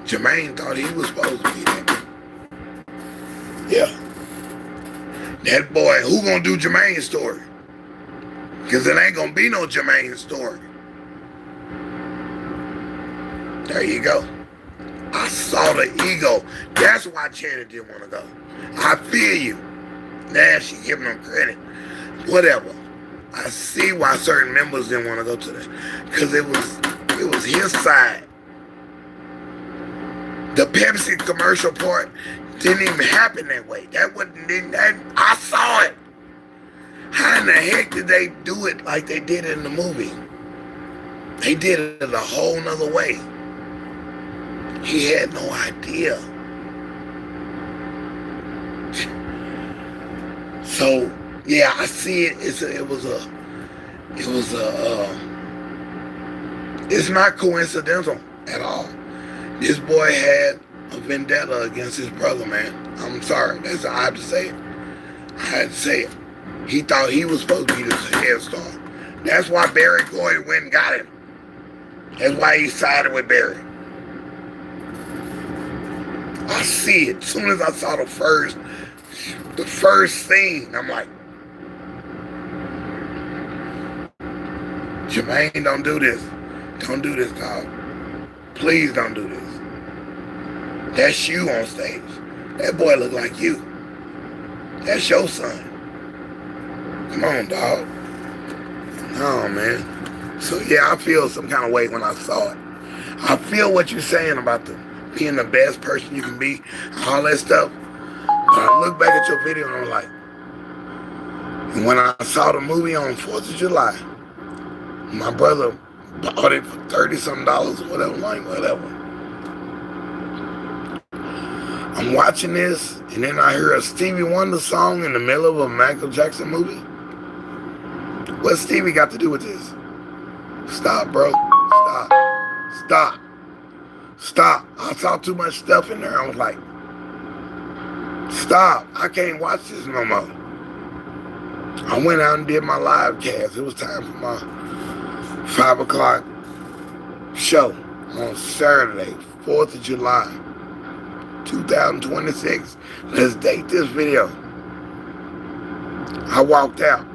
Jermaine thought he was supposed to be that. Yeah. That boy, who going to do Jermaine's story? Because it ain't going to be no Jermaine story. There you go. I saw the ego. That's why Channing didn't want to go. I feel you. Now she giving them credit. Whatever. I see why certain members didn't want to go to that. Because it was his side. The Pepsi commercial part didn't even happen that way. I saw it. How in the heck did they do it like they did it in the movie? They did it a whole nother way. He had no idea. So yeah, I see it. It's not coincidental at all. This boy had a vendetta against his brother, man. I'm sorry. I have to say it. I had to say it. He thought he was supposed to be the head star. That's why Barry Gordon went and got him. That's why he sided with Barry. I see it. As soon as I saw the first scene, I'm like, Jermaine, don't do this. Don't do this, dog. Please don't do this. That's you on stage. That boy look like you. That's your son. Come on, dog. No, man. So yeah, I feel some kind of way when I saw it. I feel what you're saying about being the best person you can be, all that stuff. But I look back at your video and I'm like, and when I saw the movie on 4th of July, my brother bought it for $30-something or whatever, like whatever. I'm watching this, and then I hear a Stevie Wonder song in the middle of a Michael Jackson movie. What Stevie got to do with this? Stop, bro. Stop. Stop. Stop. I saw too much stuff in there. I was like, stop. I can't watch this no more. I went out and did my live cast. It was time for my 5 o'clock show on Saturday, 4th of July, 2026. Let's date this video. I walked out.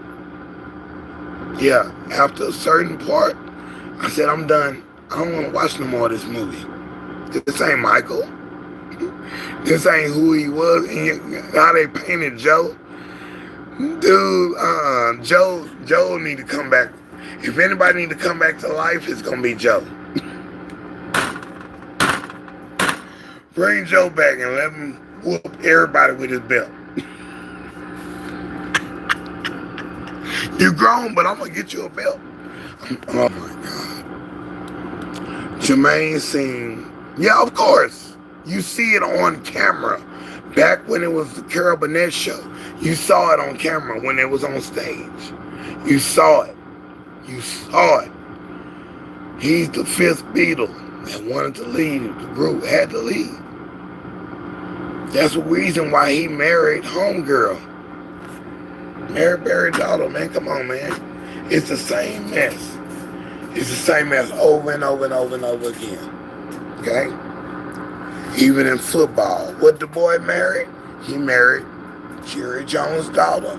Yeah, after a certain part, I said, I'm done. I don't want to watch no more of this movie. This ain't Michael. This ain't who he was. And how they painted Joe. Dude, Joe need to come back. If anybody need to come back to life, it's gonna be Joe. Bring Joe back and let him whoop everybody with his belt. You grown, but I'm gonna get you a belt. Oh my God. Jermaine scene. Yeah, of course. You see it on camera. Back when it was the Carol Burnett show, you saw it on camera when it was on stage. You saw it. You saw it. He's the 5th Beatle that wanted to leave. The group had to leave. That's the reason why he married Homegirl. Married Barry daughter, man. Come on, man. It's the same mess. It's the same mess over and over and over and over again. Okay? Even in football, what the boy married? He married Jerry Jones' daughter.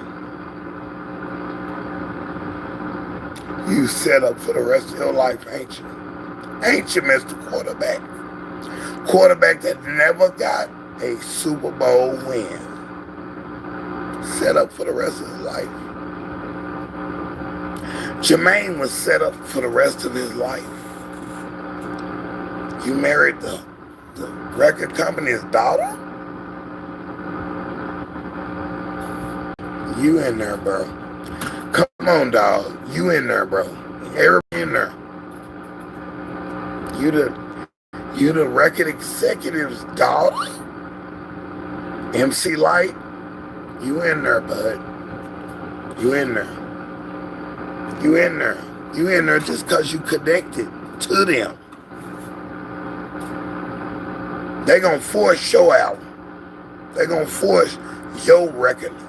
You set up for the rest of your life, ain't you? Ain't you, Mr. Quarterback? Quarterback that never got a Super Bowl win. Set up for the rest of his life. Jermaine was set up for the rest of his life. You married the record company's daughter? You in there, bro. Come on, dog. You in there, bro. Everybody in there. You the record executive's daughter? MC Light? You in there, bud. You in there. You in there. You in there just because you connected to them. They gonna force your album. They gonna force your records.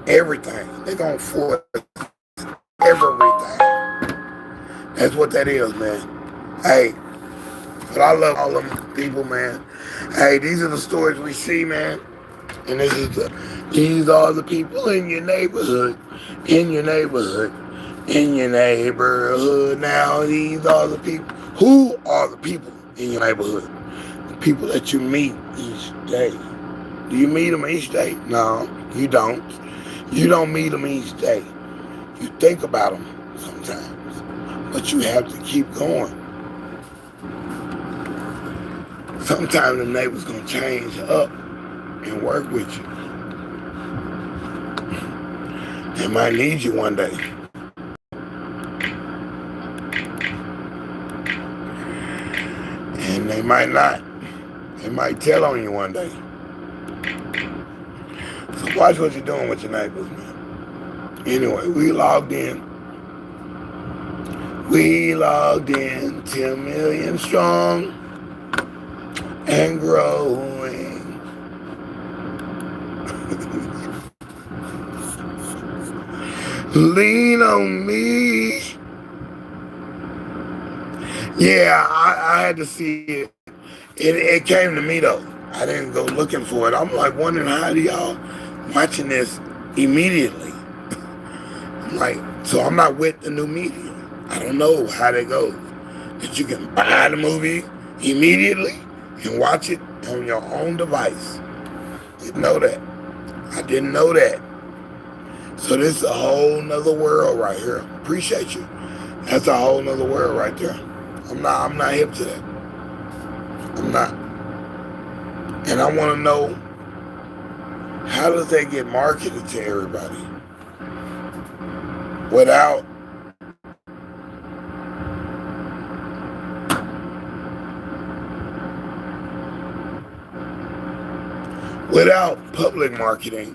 Everything. They gonna force everything. That's what that is, man. Hey, but I love all them people, man. Hey, these are the stories we see, man. And these are the people in your neighborhood. In your neighborhood. In your neighborhood. Now, these are the people. Who are the people in your neighborhood? The people that you meet each day. Do you meet them each day? No, you don't. You don't meet them each day. You think about them sometimes, but you have to keep going. Sometimes the neighbor's gonna change up and work with you. They might need you one day. And they might not. They might tell on you one day. So watch what you're doing with your neighbors, man. Anyway, we logged in. We logged in 10 million strong and growing. Lean on me. Yeah, I had to see it. It came to me though. I didn't go looking for it. I'm like wondering how do y'all watching this immediately. I'm like, so I'm not with the new media. I don't know how that goes. That you can buy the movie immediately and watch it on your own device. Didn't know that. I didn't know that. So this is a whole nother world right here. Appreciate you. That's a whole nother world right there. I'm not hip to that. I'm not. And I want to know, how does that get marketed to everybody? Without public marketing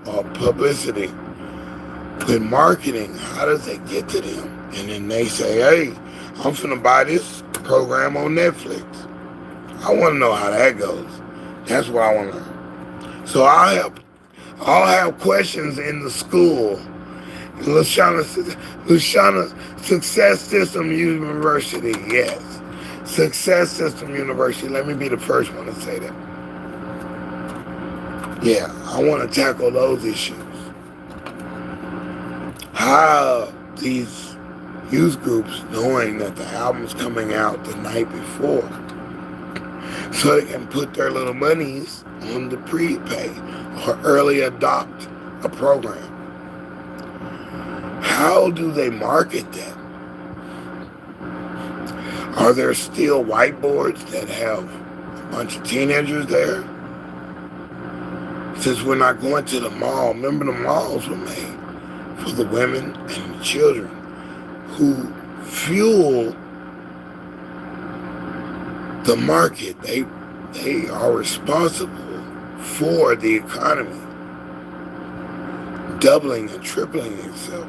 or publicity. With marketing, how does it get to them? And then they say, hey, I'm finna buy this program on Netflix. I want to know how that goes. That's what I want to learn. So I'll have questions in the school. Luciana Success System University, yes. Success System University. Let me be the first one to say that. Yeah, I want to tackle those issues. How these youth groups knowing that the album's coming out the night before, so they can put their little monies on the prepay or early adopt a program. How do they market that? Are there still whiteboards that have a bunch of teenagers there? Since we're not going to the mall, remember the malls were made for the women and the children who fuel the market. They are responsible for the economy doubling and tripling itself.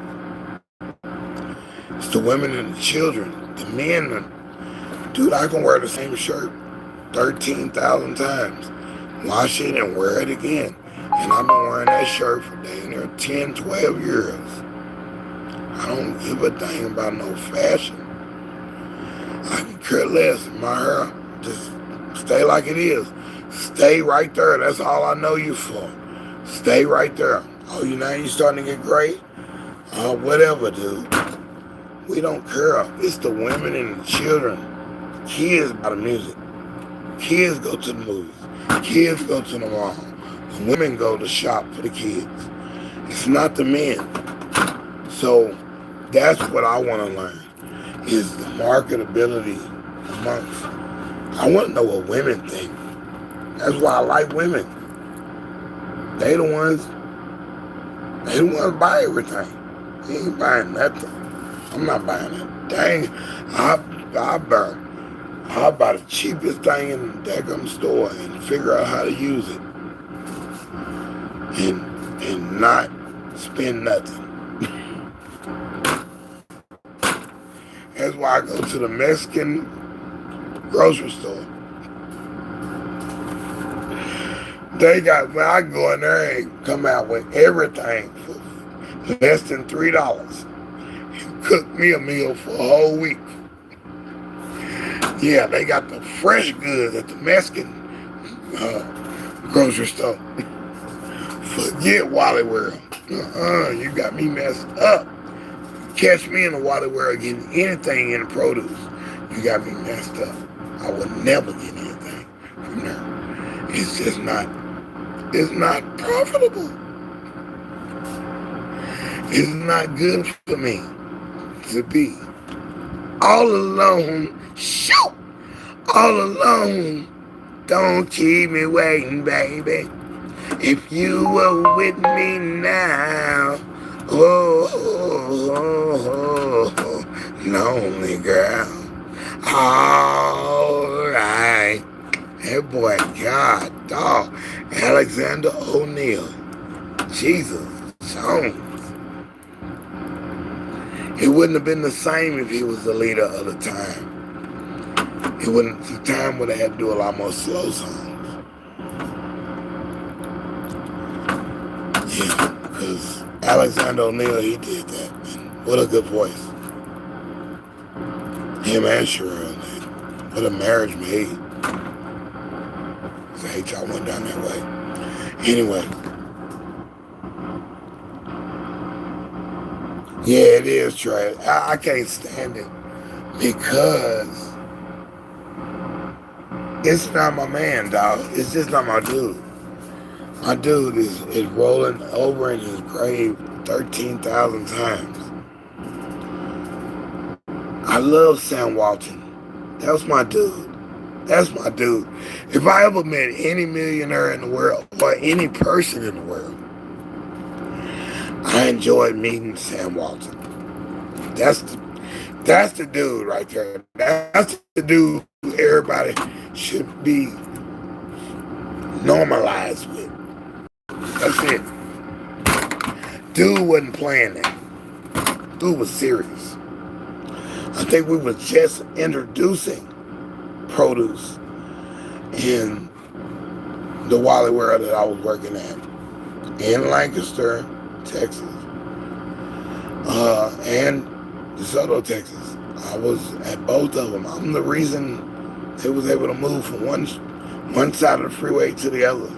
It's the women and the children. The men, dude, I can wear the same shirt 13,000 times. Wash it and wear it again. And I've been wearing that shirt for dang near 10, 12 years. I don't give a dang about no fashion. I can care less. My hair Just stay like it is. Stay right there. That's all I know you for. Stay right there. Oh, now you starting to get great? Whatever, dude. We don't care. It's the women and the children. Kids buy the music. Kids go to the movies. Kids go to the mall. The women go to shop for the kids. It's not the men. So that's what I want to learn, is the marketability amongst. I want to know what women think. That's why I like women. They the ones buy everything. They ain't buying nothing. I'm not buying that. Dang, I'll buy the cheapest thing in the daggum store and figure out how to use it. And not spend nothing. That's why I go to the Mexican grocery store. When I go in there and come out with everything for less than $3 and cook me a meal for a whole week. Yeah, they got the fresh goods at the Mexican grocery store. Forget Wally World. You got me messed up. Catch me in the Wally World getting anything in the produce, you got me messed up. I would never get anything from there. It's just not. It's not profitable. It's not good for me to be all alone. Shoot! All alone. Don't keep me waiting, baby. If you were with me now, lonely girl. All right. That boy, God, dog. Alexander O'Neal. Jesus Jones. It wouldn't have been the same if he was the leader of the time. The time would have had to do a lot more slow songs. Yeah, because Alexander O'Neal, he did that. Man. What a good voice. Him and Sherelle, man. What a marriage made. I hate y'all went down that way. Anyway. Yeah, it is trash. I can't stand it because it's not my man, dog. It's just not my dude. My dude is rolling over in his grave 13,000 times. I love Sam Walton. That was my dude. That's my dude. If I ever met any millionaire in the world or any person in the world, I enjoyed meeting Sam Walton. That's the dude right there. That's the dude everybody should be normalized with. That's it. Dude wasn't playing that. Dude was serious. I think we were just introducing produce in the Wally World that I was working at in Lancaster, Texas, and DeSoto, Texas. I was at both of them. I'm the reason they was able to move from one side of the freeway to the other.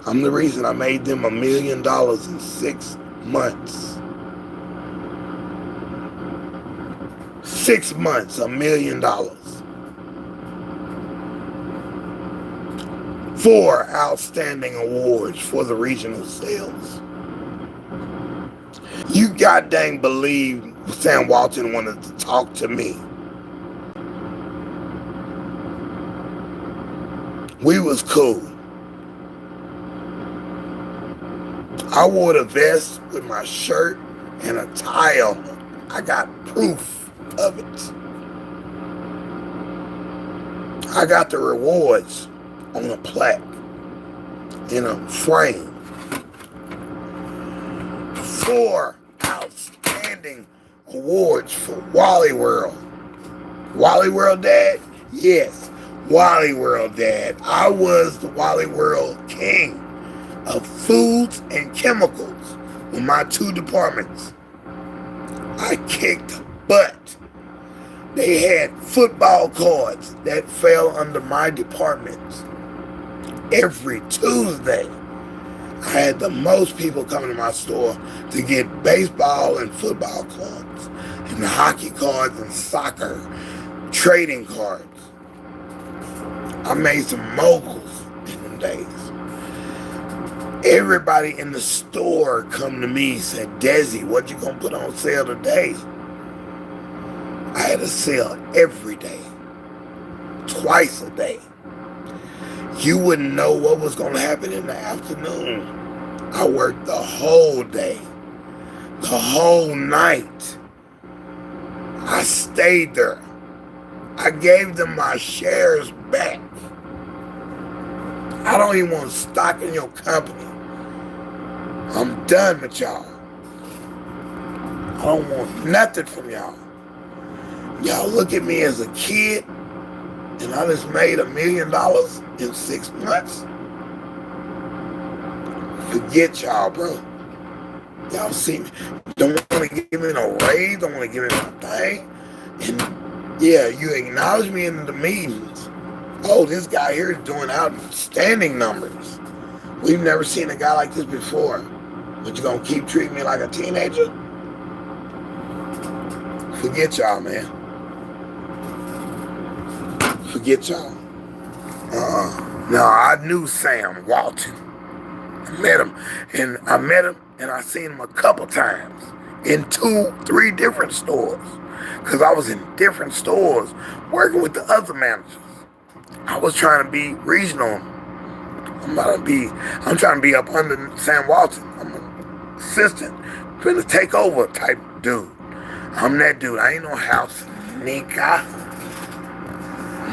I'm the reason I made them $1 million in 6 months. 6 months, $1 million. 4 outstanding awards for the regional sales. You goddamn believe Sam Walton wanted to talk to me. We was cool. I wore the vest with my shirt and a tie on. I got proof of it. I got the rewards on a plaque in a frame. 4 outstanding awards for Wally World. Wally World Dad? Yes, Wally World Dad. I was the Wally World king of foods and chemicals with my 2 departments. I kicked butt. They had football cards that fell under my departments. Every Tuesday, I had the most people coming to my store to get baseball and football cards, and hockey cards and soccer trading cards. I made some moguls in them days. Everybody in the store come to me and said, "De'Z'e, what you gonna put on sale today?" I had a sale every day, twice a day. You wouldn't know what was gonna happen in the afternoon. I worked the whole day, the whole night. I stayed there. I gave them my shares back. I don't even want stock in your company. I'm done with y'all. I don't want nothing from y'all. Y'all look at me as a kid, and I just made $1 million in 6 months. Forget y'all, bro. Y'all see me. Don't want to give me no raise. Don't want to give me no thing. And yeah, you acknowledge me in the meetings. Oh, this guy here is doing outstanding numbers. We've never seen a guy like this before. But you gonna keep treating me like a teenager? Forget y'all, man. Forget y'all. No, I knew Sam Walton. I met him, and I seen him a couple times in 2, 3 different stores. Cause I was in different stores working with the other managers. I was trying to be regional. I'm trying to be up under Sam Walton. I'm an assistant, finna take over type dude. I'm that dude. I ain't no house Nika.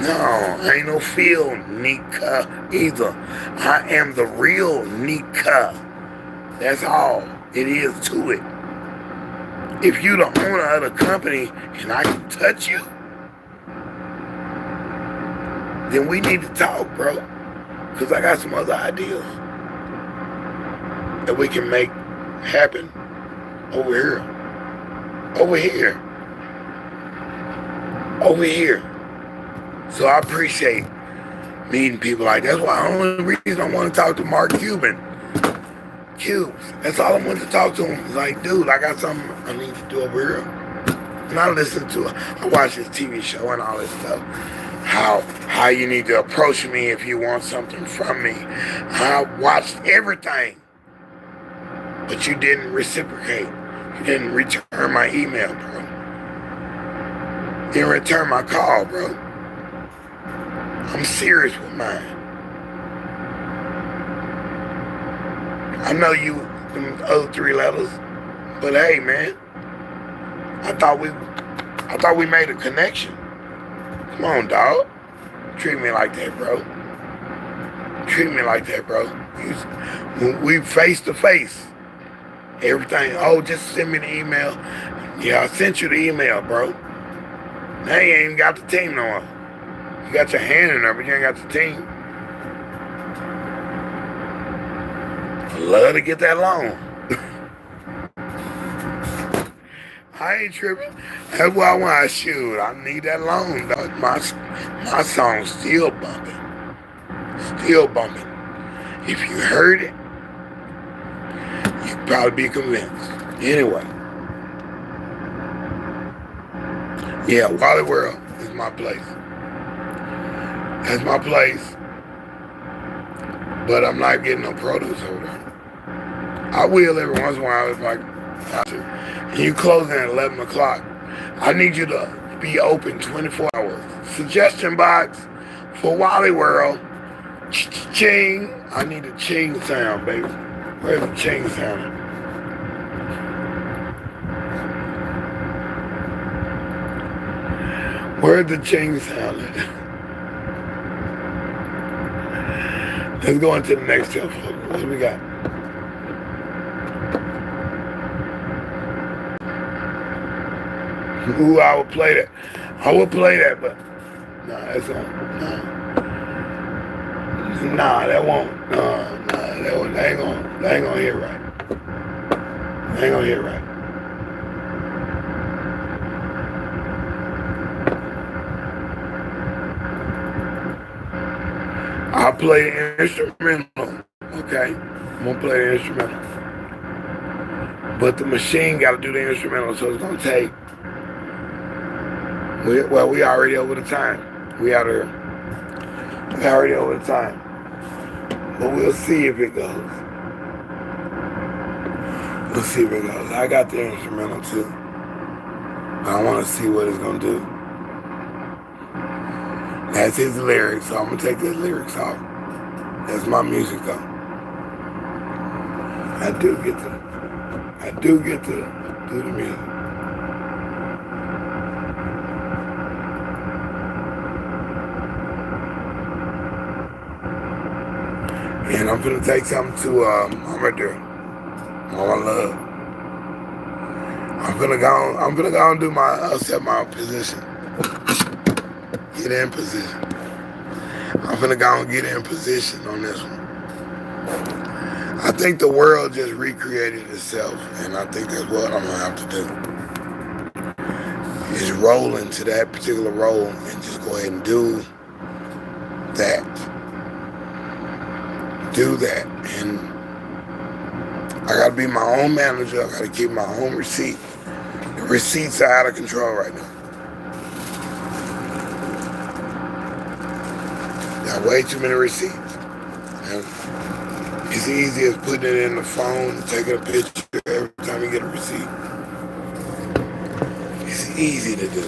No, I ain't no field Nika either. I am the real Nika. That's all it is to it. If you the owner of the company and I can touch you, then we need to talk, bro. Because I got some other ideas that we can make happen over here. Over here. Over here. So I appreciate meeting people like that. That's why the only reason I want to talk to Mark Cuban. Cubes. That's all I want to talk to him. He's like, dude, I got something I need to do over here. And I watch his TV show and all this stuff. How you need to approach me if you want something from me. I watched everything. But you didn't reciprocate. You didn't return my email, bro. You didn't return my call, bro. I'm serious with mine. I know you, them other 3 letters, but hey, man, I thought we made a connection. Come on, dog. Treat me like that, bro. Treat me like that, bro. We face to face. Everything. Oh, just send me the email. Yeah, I sent you the email, bro. Now you ain't even got the team no more. You got your hand in there, but you ain't got the team. I love to get that loan. I ain't tripping. That's why I want to shoot. I need that loan, dog. My song's still bumping. Still bumping. If you heard it, you'd probably be convinced. Anyway. Yeah, Wally World is my place. That's my place. But I'm not getting no produce over there. I will every once in a while if I have to. And you closing at 11 o'clock. I need you to be open 24 hours. Suggestion box for Wally World. Ching. I need a ching sound, baby. Where's the ching sound? Where's the ching sound at? Let's go on to the next tip. What do we got? Ooh, I would play that. I would play that, but nah, that's not. Nah, that won't. That ain't gonna hit right. That ain't gonna hit right. I'll play the instrumental, okay? I'm gonna play the instrumental. But the machine gotta do the instrumental, so it's gonna take, we already over the time. We already over the time. But we'll see if it goes. We'll see if it goes. I got the instrumental too. I wanna see what it's gonna do. That's his lyrics, so I'm gonna take his lyrics off. That's my music though. I do get to do the music. And I'm gonna take something to Mama Dear, Mama Love. I'm gonna go and do my set my position. Get in position. I'm gonna go and get in position on this one. I think the world just recreated itself, and I think that's what I'm gonna have to do. Is roll into that particular role and just go ahead and do that. Do that. And I gotta be my own manager. I gotta keep my own receipt. The receipts are out of control right now. Got way too many receipts. And it's easy as putting it in the phone and taking a picture every time you get a receipt. It's easy to do.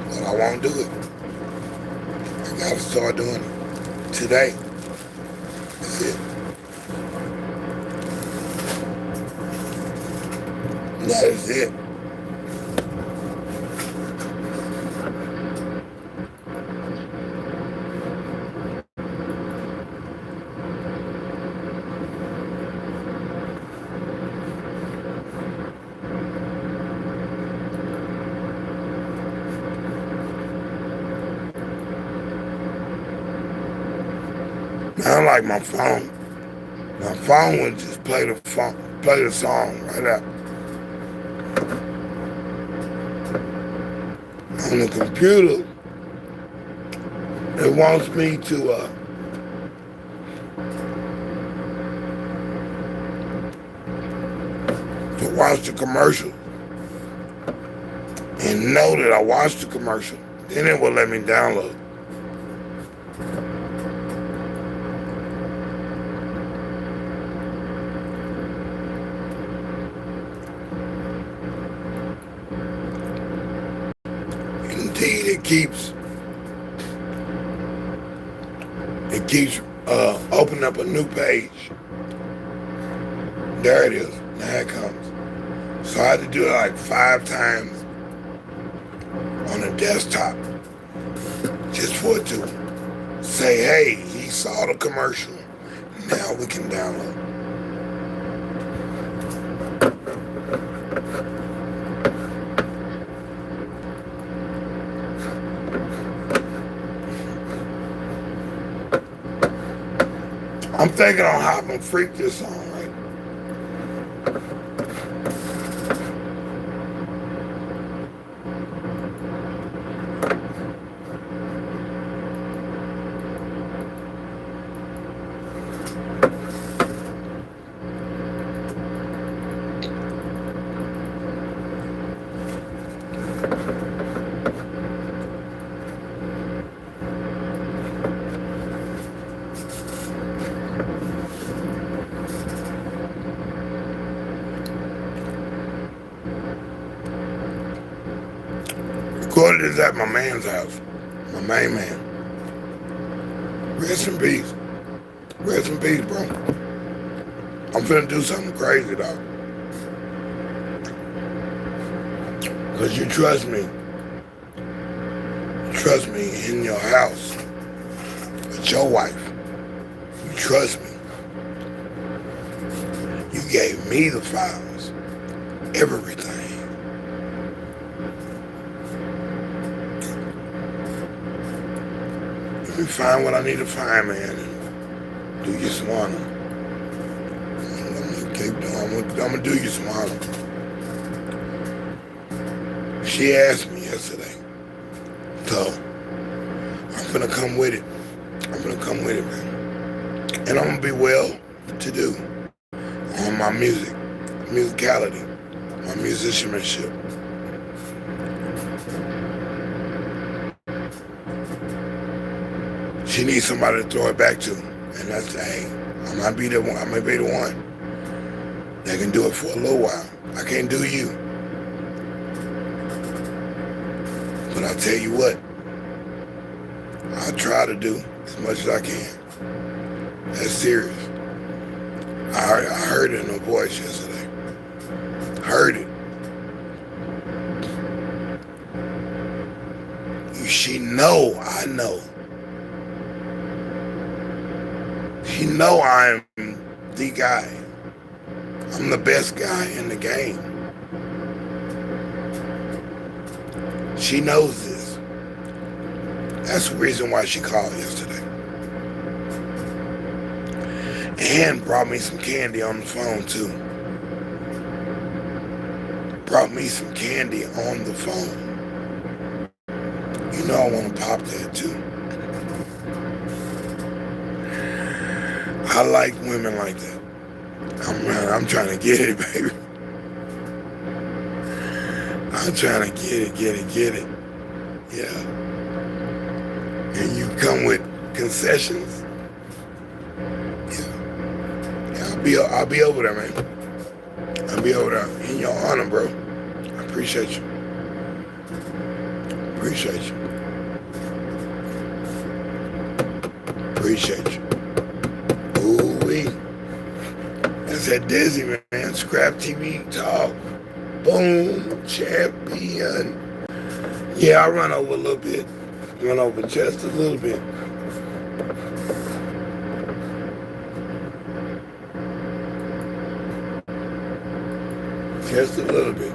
But I won't do it. I gotta start doing it today. That's it. That is it. Unlike my phone. My phone would just play the song right out. On the computer, it wants me to watch the commercial and know that I watched the commercial. Then it will let me download. Indeed, it keeps opening up a new page. There it is. Now it comes. So I had to do it like 5 times on the desktop just for it to say, hey, he saw the commercial. Now we can download. I'm thinking on how I'm gonna freak this song, right? Recorded this at my man's house, my main man. Rest in peace. Rest in peace, bro. I'm finna do something crazy, dog. Cause you trust me. You trust me in your house with your wife. You trust me. You gave me the files, everything. Let me find what I need to find, man, and do you some honor. I'm gonna do you some honor. She asked me yesterday, so I'm gonna come with it. I'm gonna come with it, man. And I'm gonna be well to do on my music, musicality, my musicianship. She needs somebody to throw it back to. And that's, hey, I might be the one. I might be the one that can do it for a little while. I can't do you. But I'll tell you what, I'll try to do as much as I can. That's serious. I heard it in her voice yesterday. Heard it. She know I know. She know I'm the guy. I'm the best guy in the game. She knows this. That's the reason why she called yesterday. And brought me some candy on the phone too. Brought me some candy on the phone. You know I want to pop that too. I like women like that. I'm trying to get it, baby. I'm trying to get it. Yeah. And you come with concessions. Yeah. I'll be over there, man. I'll be over there in your honor, bro. I appreciate you. Appreciate you. Appreciate you. Ooh-wee. That's that deSz'e, man. ScrAp TV talk. Boom. Champion. Yeah, I run over a little bit. Run over just a little bit. Just a little bit.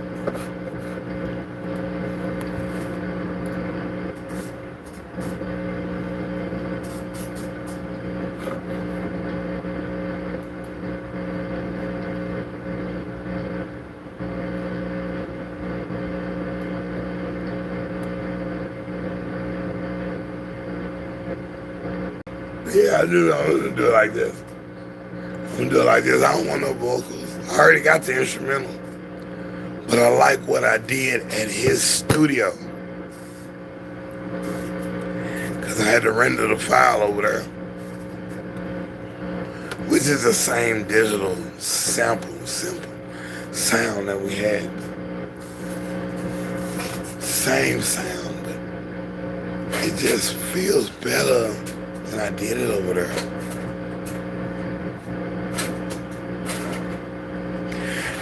Yeah, I'm gonna do it like this. I'm gonna do it like this. I don't want no vocals. I already got the instrumental. But I like what I did at his studio. Because I had to render the file over there. Which is the same digital simple sound that we had. Same sound, but it just feels better than I did it over there.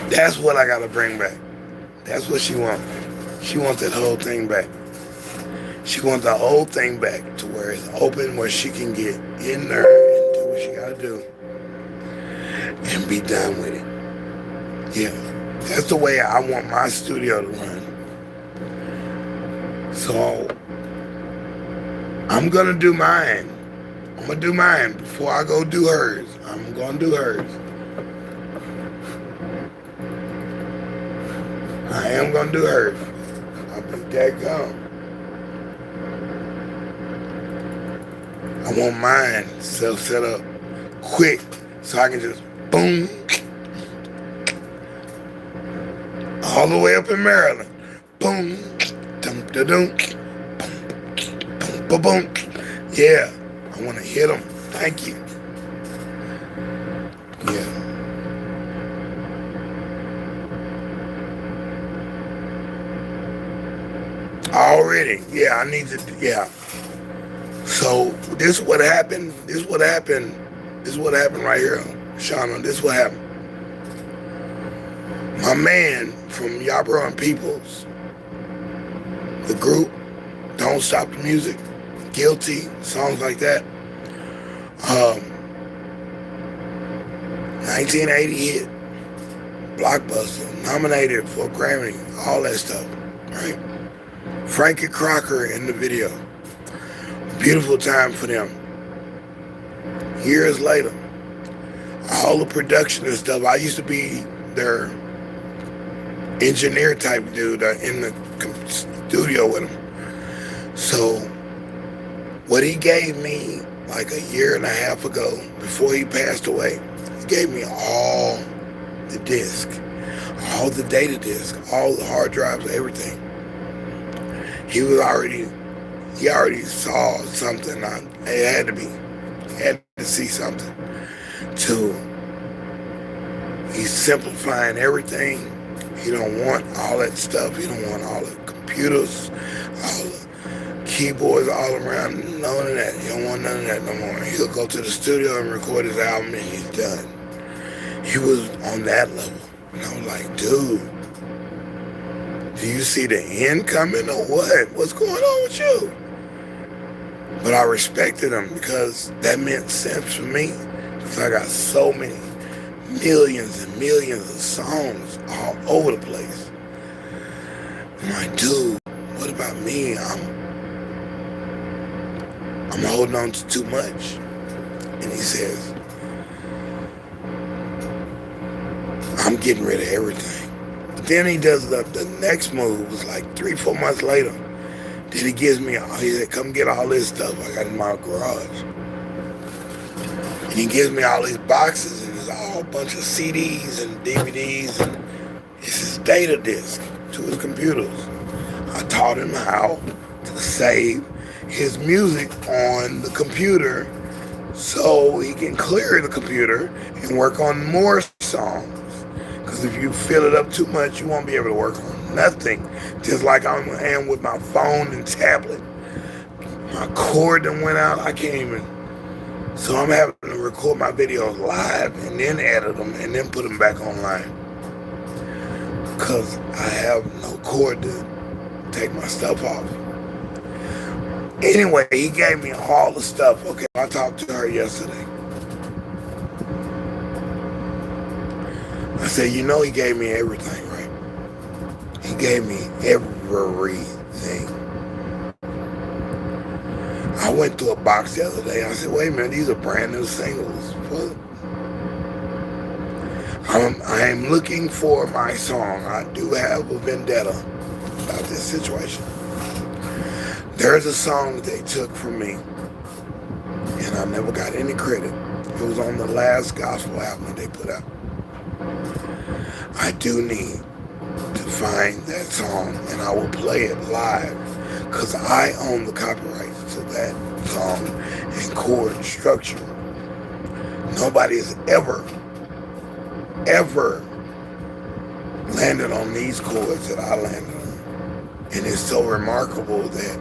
That's what I gotta bring back. That's what she wants. She wants that whole thing back. She wants the whole thing back to where it's open, where she can get in there and do what she gotta do and be done with it. Yeah, that's the way I want my studio to run. So I'm gonna do mine. I'm gonna do mine before I go do hers. I'm gonna do hers. I am gonna do hers. I'll be that gone. I want mine set up quick so I can just boom all the way up in Maryland. Boom, dum da dum, boom, boom, boom. Yeah, I want to hit them. Thank you. Yeah. Already, yeah, I need to, yeah. So this is what happened. This is what happened right here, Shauna. This is what happened. My man from Yabra and Peoples, the group, Don't Stop the Music, Guilty, songs like that. 1980 hit, blockbuster, nominated for a Grammy, all that stuff, right? Frankie Crocker in the video. Beautiful time for them. Years later, all the production and stuff, I used to be their engineer type dude in the studio with them. So What he gave me like a year and a half ago, before he passed away, he gave me all the disc, all the data disc, all the hard drives, everything. He already saw something. It had to be. He had to see something. He's simplifying everything. He don't want all that stuff. He don't want all the computers, all the keyboards all around. None of that. He don't want none of that no more. He'll go to the studio and record his album and he's done. He was on that level. And I was like, dude, do you see the end coming or what? What's going on with you? But I respected him because that meant sense for me. Because I got so many millions and millions of songs all over the place. I'm like, dude, what about me? I'm holding on to too much. And he says, I'm getting rid of everything. But then he does the next move. Was like 3-4 months later. Then he gives me, he said, come get all this stuff I got in my garage. And he gives me all these boxes, and it's all a bunch of CDs and DVDs, and it's his data disk to his computers. I taught him how to save his music on the computer so he can clear the computer and work on more songs. Because if you fill it up too much, you won't be able to work on nothing. Just like I am with my phone and tablet. My cord done went out. I can't even. So I'm having to record my videos live and then edit them and then put them back online. Because I have no cord to take my stuff off. Anyway, he gave me all the stuff. Okay, I talked to her yesterday. I said, you know he gave me everything, right? He gave me everything. I went through a box the other day. I said, wait a minute, these are brand new singles. What? I am looking for my song. I do have a vendetta about this situation. There's a song that they took from me, and I never got any credit. It was on the last gospel album that they put out. I do need to find that song, and I will play it live, because I own the copyrights to that song and chord structure. Nobody has ever landed on these chords that I landed on. And it's so remarkable that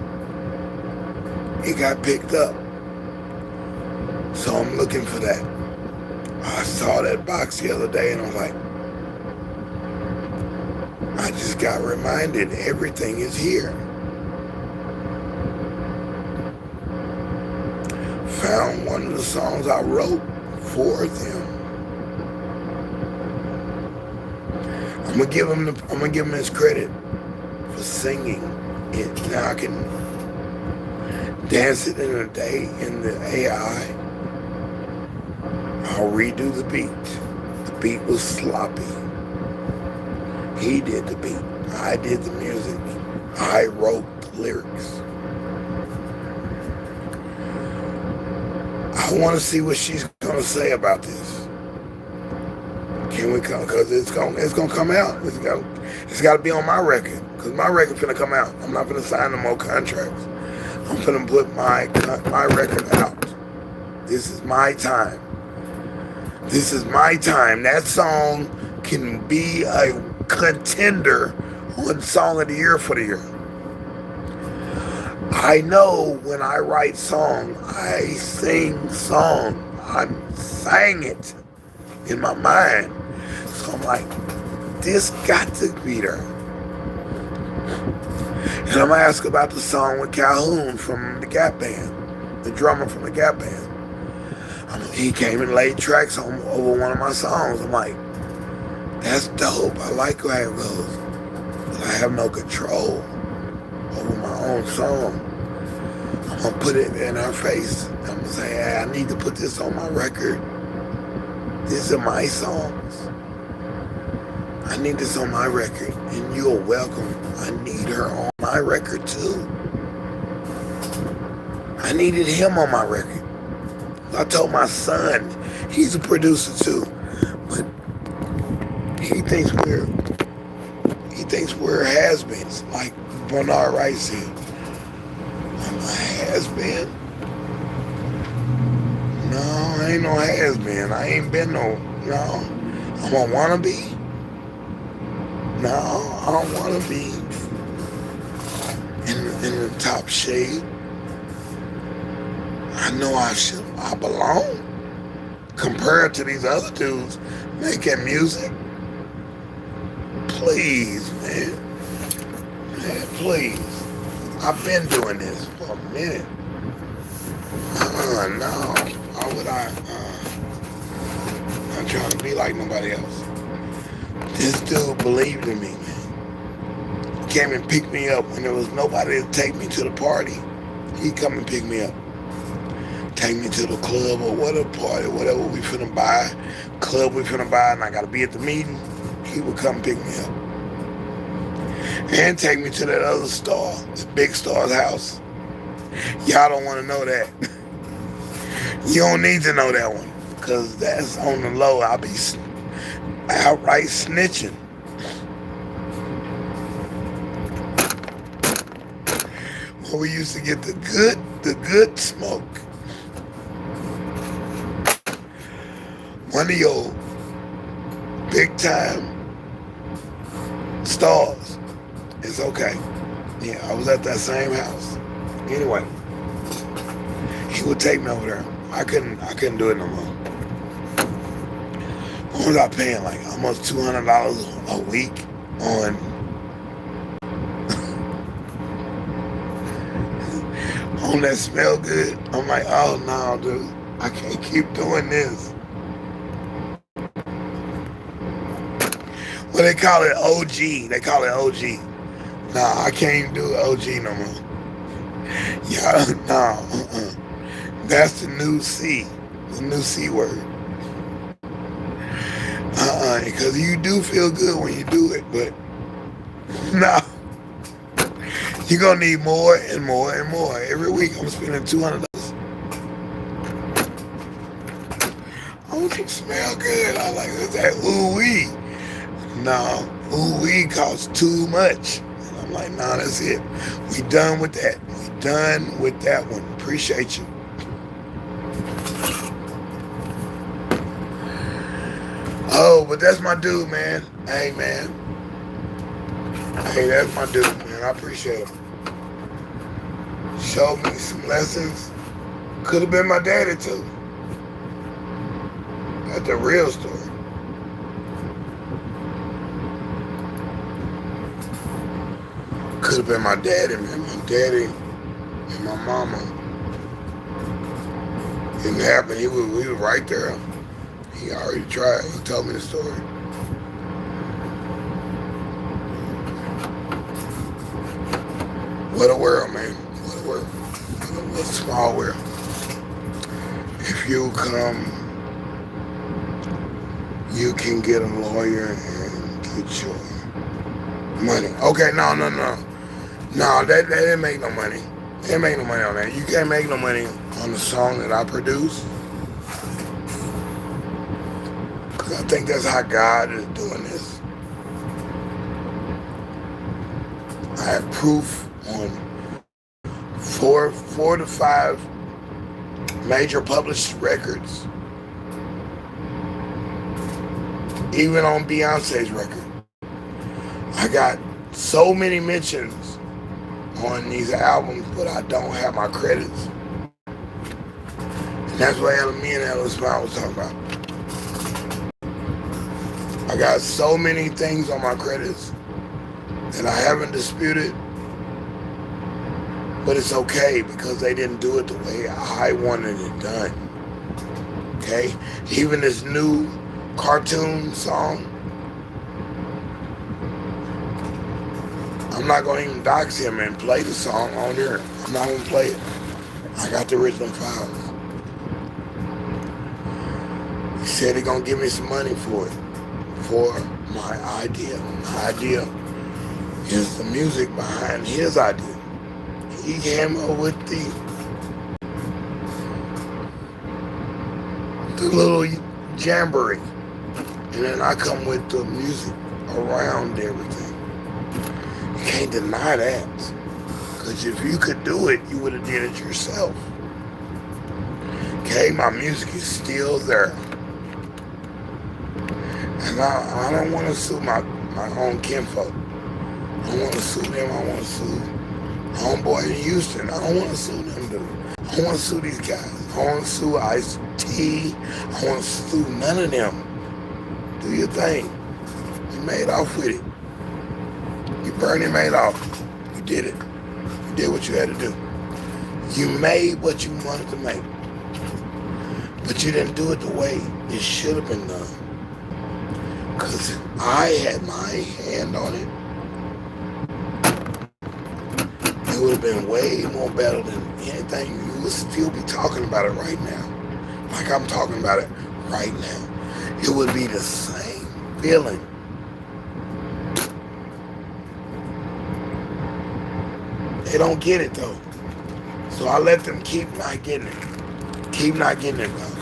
it got picked up. So I'm looking for that. I saw that box the other day and I was like, I just got reminded everything is here. Found one of the songs I wrote for them. I'm gonna give him his credit for singing it. Now I can dance it in a day in the AI. I'll redo the beat. The beat was sloppy. He did the beat. I did the music. I wrote the lyrics. I want to see what she's gonna say about this. Can we come? Because it's gonna come out. It's got to be on my record. Because my record finna come out. I'm not finna sign no more contracts. I'm finna put my record out. This is my time. This is my time. That song can be a contender on Song of the Year for the year. I know when I write song, I sing song. I'm saying it in my mind. So I'm like, this got to be there. And I'm gonna ask about the song with Calhoun from the Gap Band, the drummer from the Gap Band. He came and laid tracks over one of my songs. I'm like, that's dope. I like how it goes. But I have no control over my own song. I'm gonna put it in her face. I'm gonna say, hey, I need to put this on my record. These are my songs. I need this on my record, and you're welcome. I need her on my record too. I I needed him on my record. I told my son, he's a producer too, but he thinks we're has-beens, like Bernard Wright said. I'm a has-been? No, I ain't no has-been. I ain't been no. I'm a wannabe? No, I don't want to be in the top shade. I know I belong compared to these other dudes making music. Please, man, please. I've been doing this for a minute. No, why would I? I'm trying to be like nobody else. This dude believed in me, man. Came and picked me up when there was nobody to take me to the party. He'd come and pick me up. Take me to the club or whatever party, whatever we finna buy, club we finna buy, and I gotta be at the meeting. He would come pick me up. And take me to that other star, the big star's house. Y'all don't want to know that. You don't need to know that one, because that's on the low. I'll be outright snitching. Where we used to get the good smoke. One of your big time stars. It's okay. Yeah, I was at that same house. Anyway, he would take me over there. I couldn't do it no more. What was I paying? Like almost $200 a week on on that smell good. I'm like, oh no, dude, I can't keep doing this. Well, they call it OG. They call it OG. Nah, I can't do OG no more. Yeah, no, That's the new C word. Because you do feel good when you do it, but no. You're gonna need more and more and more. Every week I'm spending $200. Oh, it smell good. I like that ooh-wee. No, ooh-wee costs too much. And I'm like, nah, that's it. We done with that. We done with that one. Appreciate you. Oh, but that's my dude, man. Hey, man. Hey, that's my dude, man. I appreciate him. Showed me some lessons. Could have been my daddy, too. That's the real story. Could have been my daddy, man. My daddy and my mama. Didn't happen. We were right there. He already tried. He told me the story. What a world, man. What a world. What a small world. If you come, you can get a lawyer and get your money. Okay, no. No, that didn't make no money. They didn't make no money on that. You can't make no money on the song that I produce. I think that's how God is doing this. I have proof on four to five major published records. Even on Beyonce's record. I got so many mentions on these albums, but I don't have my credits. And that's what me and Ella Smile was talking about. I got so many things on my credits that I haven't disputed, but it's okay because they didn't do it the way I wanted it done. Okay? Even this new cartoon song, I'm not going to even dox him and play the song on there. I'm not going to play it. I got the original files. He said he's going to give me some money for it. For my idea. My idea is the music behind his idea. He came up with the the little jamboree. And then I come with the music around everything. You can't deny that. Because if you could do it, you would have did it yourself. Okay, my music is still there. And I don't want to sue my own kinfolk. I don't want to sue them. I want to sue homeboy in Houston. I don't want to sue them, dude. I don't want to sue these guys. I don't want to sue Ice-T. I don't want to sue none of them. Do your thing. You made off with it. You Bernie made off. You did it. You did what you had to do. You made what you wanted to make. But you didn't do it the way it should have been done. Because if I had my hand on it, it would have been way more better than anything. You would still be talking about it right now. Like I'm talking about it right now. It would be the same feeling. They don't get it though. So I let them keep not getting it. Keep not getting it though.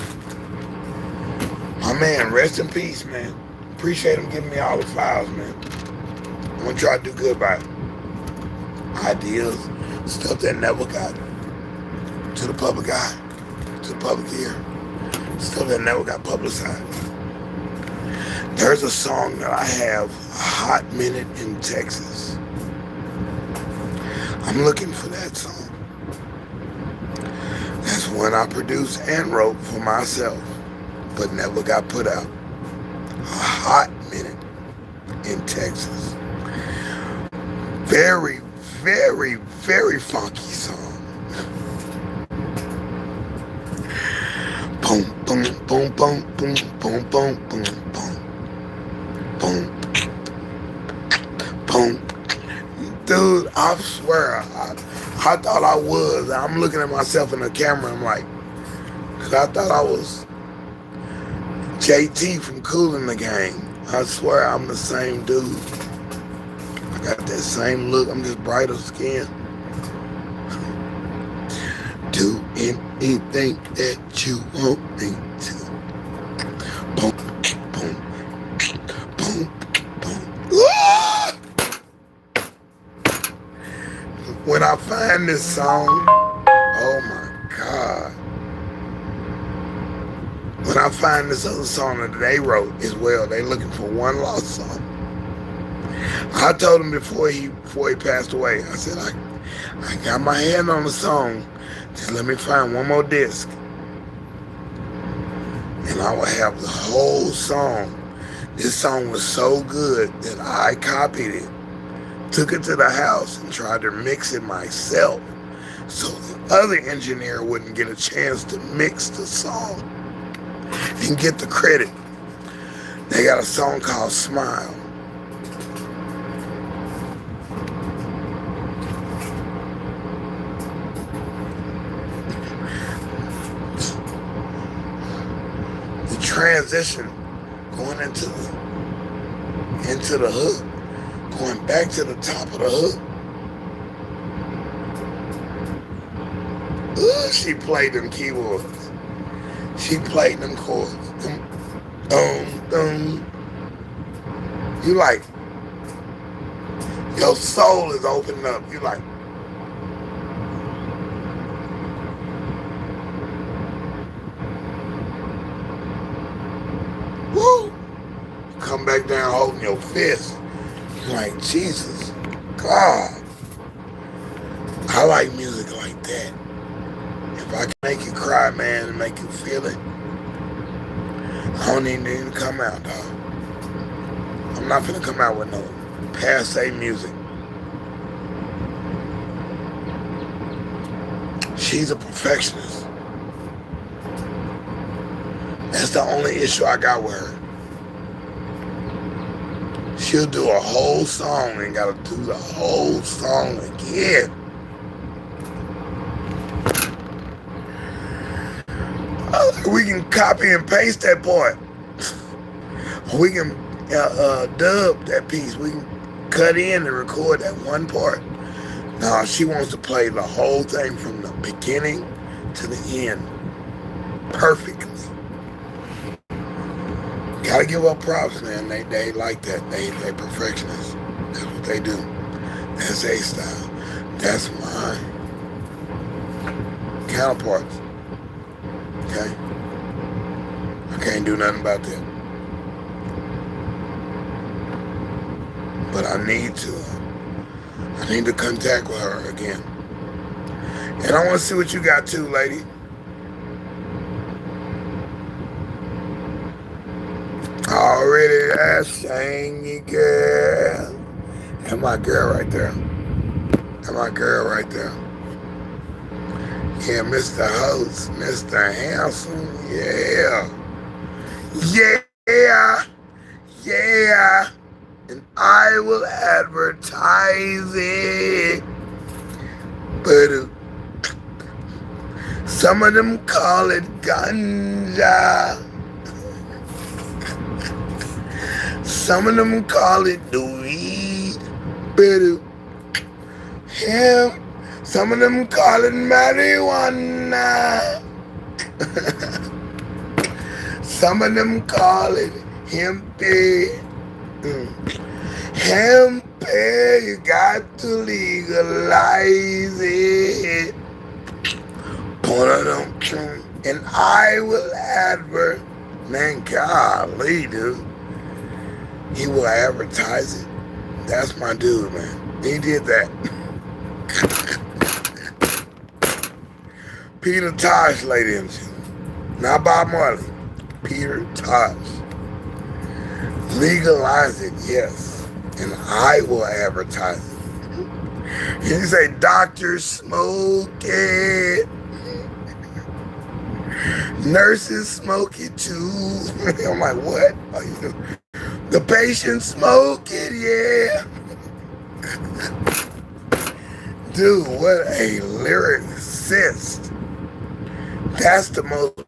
My man, rest in peace, man. Appreciate him giving me all the files, man. I'm gonna try to do good by it. Ideas, stuff that never got to the public eye, to the public ear. Stuff that never got publicized. There's a song that I have, A Hot Minute in Texas. I'm looking for that song. That's one I produced and wrote for myself, but never got put out. A Hot Minute in Texas. Very, very, very funky song. Boom, boom, boom, boom, boom, boom, boom, boom, boom. Boom. Boom. Dude, I swear, I thought I was. I'm looking at myself in the camera, I'm like, because I thought I was JT from Kool in the Gang. I swear I'm the same dude. I got that same look, I'm just brighter skin. Do anything that you want me to. Boom, boom. When I find this song, oh my God. When I find this other song that they wrote as well, they looking for one lost song. I told him before he passed away, I said, I got my hand on the song, just let me find one more disc. And I will have the whole song. This song was so good that I copied it, took it to the house and tried to mix it myself so the other engineer wouldn't get a chance to mix the song and get the credit. They got a song called Smile. The transition going into the hook, going back to the top of the hook. Ooh, she played them keyboards. She played them chords. You like, your soul is opening up. You like, woo! Come back down holding your fist. You're like, Jesus, God. I like music like that. If I can make you cry, man, and make you feel it, I don't need to come out, dog. I'm not finna come out with no passe music. She's a perfectionist. That's the only issue I got with her. She'll do a whole song and gotta do the whole song again. We can copy and paste that part. We can dub that piece. We can cut in and record that one part. No, she wants to play the whole thing from the beginning to the end perfectly. Gotta give up props, man. They like that. They perfectionists. That's what they do. That's A style. That's my counterparts. Okay? I can't do nothing about that. But I need to contact with her again. And I want to see what you got too, lady. Already that singing girl. And my girl right there. And my girl right there. Yeah, Mr. Host, Mr. Handsome, yeah. Yeah. Yeah. And I will advertise it. But some of them call it ganja. Some of them call it the weed. But him, some of them call it marijuana. Some of them call it hempy. Hempy, you got to legalize it. And I will advert. Man, golly, dude. He will advertise it. That's my dude, man. He did that. Peter Tosh, ladies and gentlemen. Not Bob Marley. Peter Tosh. Legalize it, yes. And I will advertise it. He say, doctors smoke it. Nurses smoke it too. I'm like, what? The patients smoke it, yeah. Dude, what a lyricist. That's the most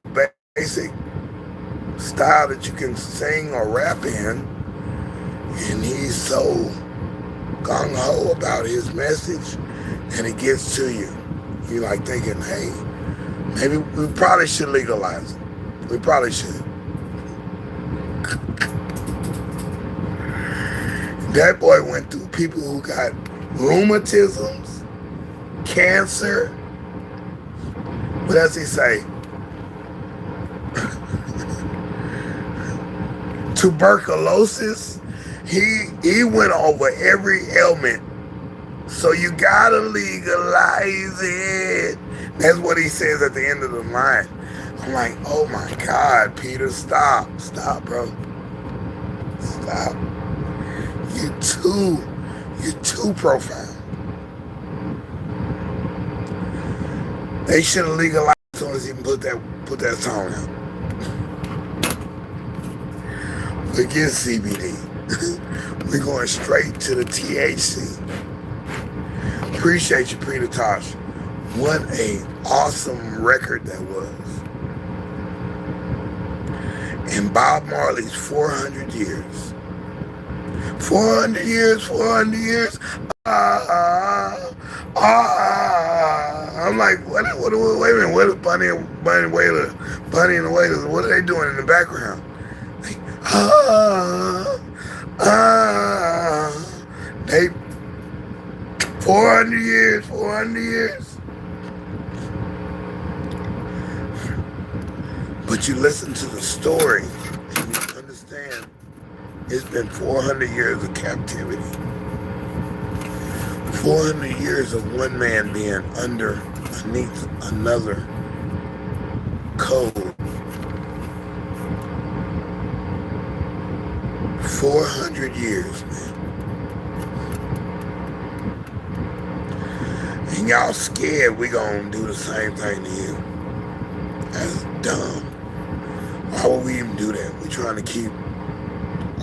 basic style that you can sing or rap in. And he's so gung-ho about his message, and it gets to you. You're like thinking, hey, maybe we probably should legalize it. We probably should. That boy went through people who got rheumatisms, cancer. What does he say? Tuberculosis. He went over every ailment. So you gotta legalize it. That's what he says at the end of the line. I'm like, oh my God, Peter, stop. Stop, bro. Stop. You're too profound. They should have legalized as soon as he put that song out. Forget CBD. We're going straight to the THC. Appreciate you, Peter Tosh. What a awesome record that was. And Bob Marley's 400 years. 400 years, 400 years. I'm like, wait a minute, what is Bunny and the Wailers, what are they doing in the background? Like, they 400 years, 400 years. But you listen to the story and you understand it's been 400 years of captivity. 400 years of one man being underneath another code. 400 years, man. And y'all scared we gonna do the same thing to you. That's dumb. Why would we even do that? We trying to keep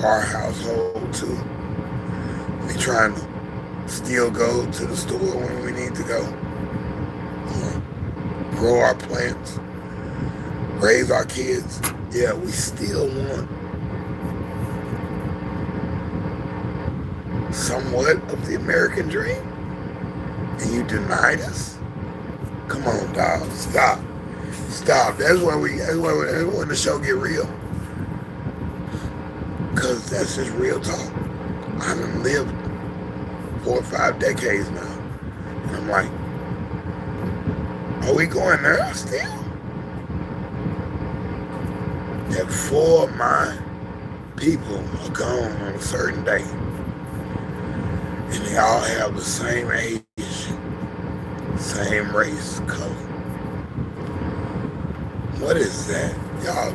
our household too. We trying to still go to the store when we need to go. Grow our plants. Raise our kids. Yeah, we still want somewhat of the American dream. And you denied us? Come on, dog. Stop. Stop. That's when the show get real. Because that's just real talk. I done lived 4 or 5 decades now. And I'm like, are we going there still? That 4 of my people are gone on a certain day. And they all have the same age, same race, color. What is that? Y'all,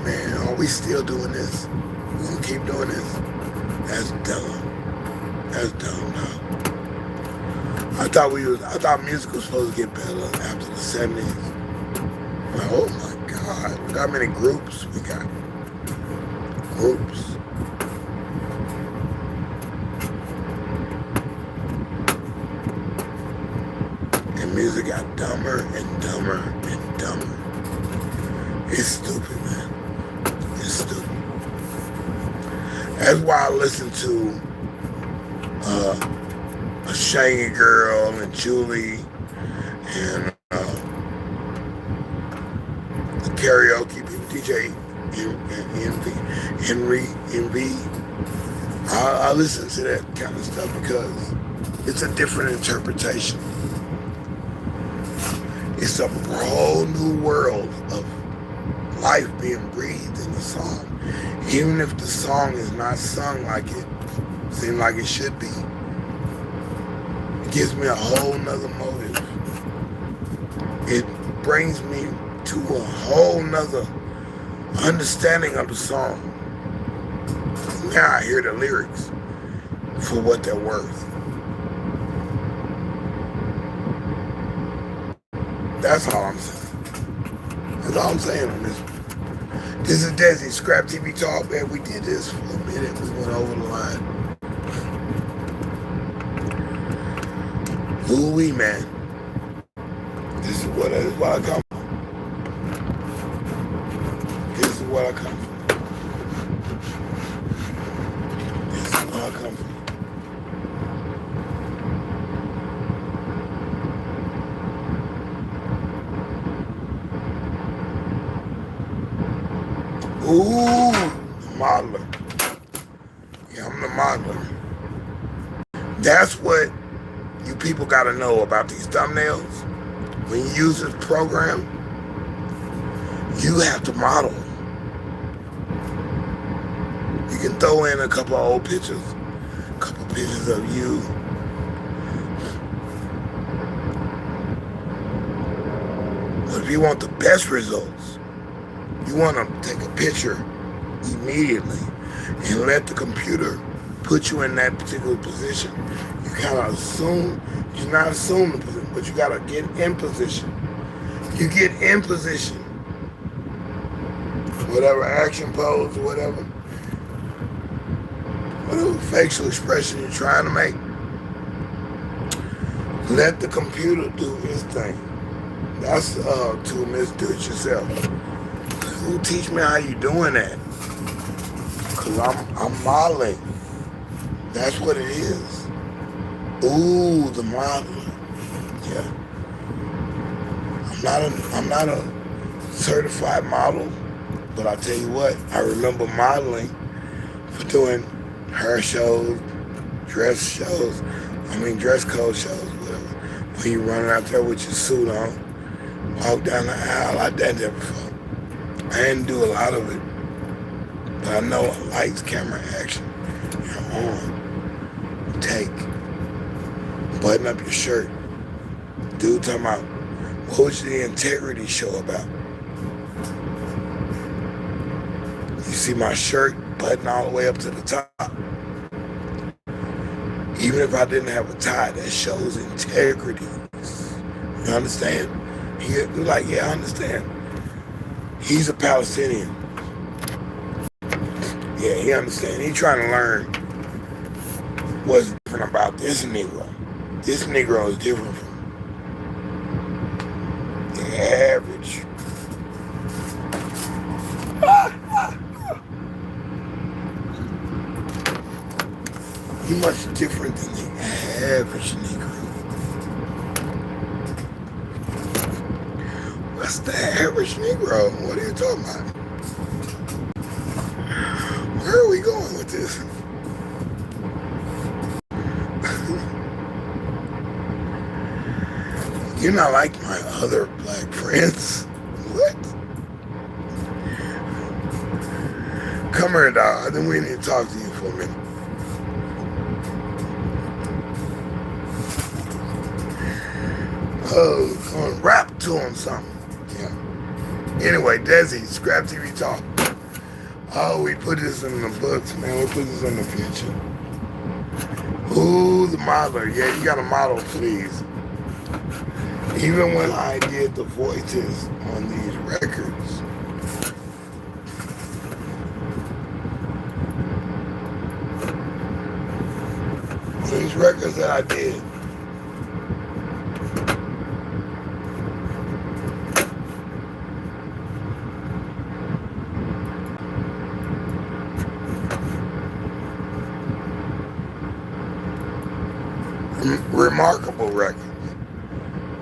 man, are we still doing this? We gonna keep doing this? That's dumb. That's dumb, dog. I thought music was supposed to get better after the 70s. Like, oh my God, look how many groups we got. Groups. And music got dumber and dumber and dumber. It's stupid, man. It's stupid. That's why I listen to a Shaggy Girl and Julie and the karaoke people, DJ Envy. I listen to that kind of stuff because it's a different interpretation. It's a whole new world of life being breathed in the song. Even if the song is not sung like it seems like it should be. It gives me a whole nother motive. It brings me to a whole nother understanding of the song. Now I hear the lyrics for what they're worth. That's all I'm saying. That's all I'm saying on this one. This is deSz'e, ScrAp TV Talk, man. We did this for a minute. We went over the line. Ooh-wee, man. This is what I come from. This is what I come from. This is where I come from. Ooh, the modeler. Yeah, I'm the modeler. That's what you people gotta know about these thumbnails. When you use this program, you have to model. You can throw in a couple of old pictures, a couple of pictures of you. But if you want the best results, you want to take a picture immediately and let the computer put you in that particular position. You kind of assume, you not assume the position, but you got to get in position. You get in position, whatever action pose, whatever facial expression you're trying to make, let the computer do its thing. That's to Miss Do It Yourself. Who teach me how you doing that? Cause I'm modeling. That's what it is. Ooh, the modeling. Yeah. I'm not a certified model, but I tell you what, I remember modeling for doing hair shows, dress code shows, whatever. When you running out there with your suit on, walk down the aisle. I did that before. I didn't do a lot of it, but I know lights, camera, action. You're on. Take. Button up your shirt. Dude talking about, what was the integrity show about? You see my shirt button all the way up to the top. Even if I didn't have a tie, that shows integrity. You understand? You're like, yeah, I understand. He's a Palestinian. Yeah, he understands. He's trying to learn what's different about this Negro. This Negro is different from the average. He's much different than the average Negro. What's the average Negro? What are you talking about? Where are we going with this? You're not like my other black friends. What? Come here, dog. Then we need to talk to you for a minute. Oh, gonna rap to him something. Yeah. Anyway, deSz'e, ScrAp TV Talk. Oh, we put this in the books, man. We put this in the future. Ooh, the modeler. Yeah, you got a model, please. Even when I did the voices on these records, these records that I did, remarkable records,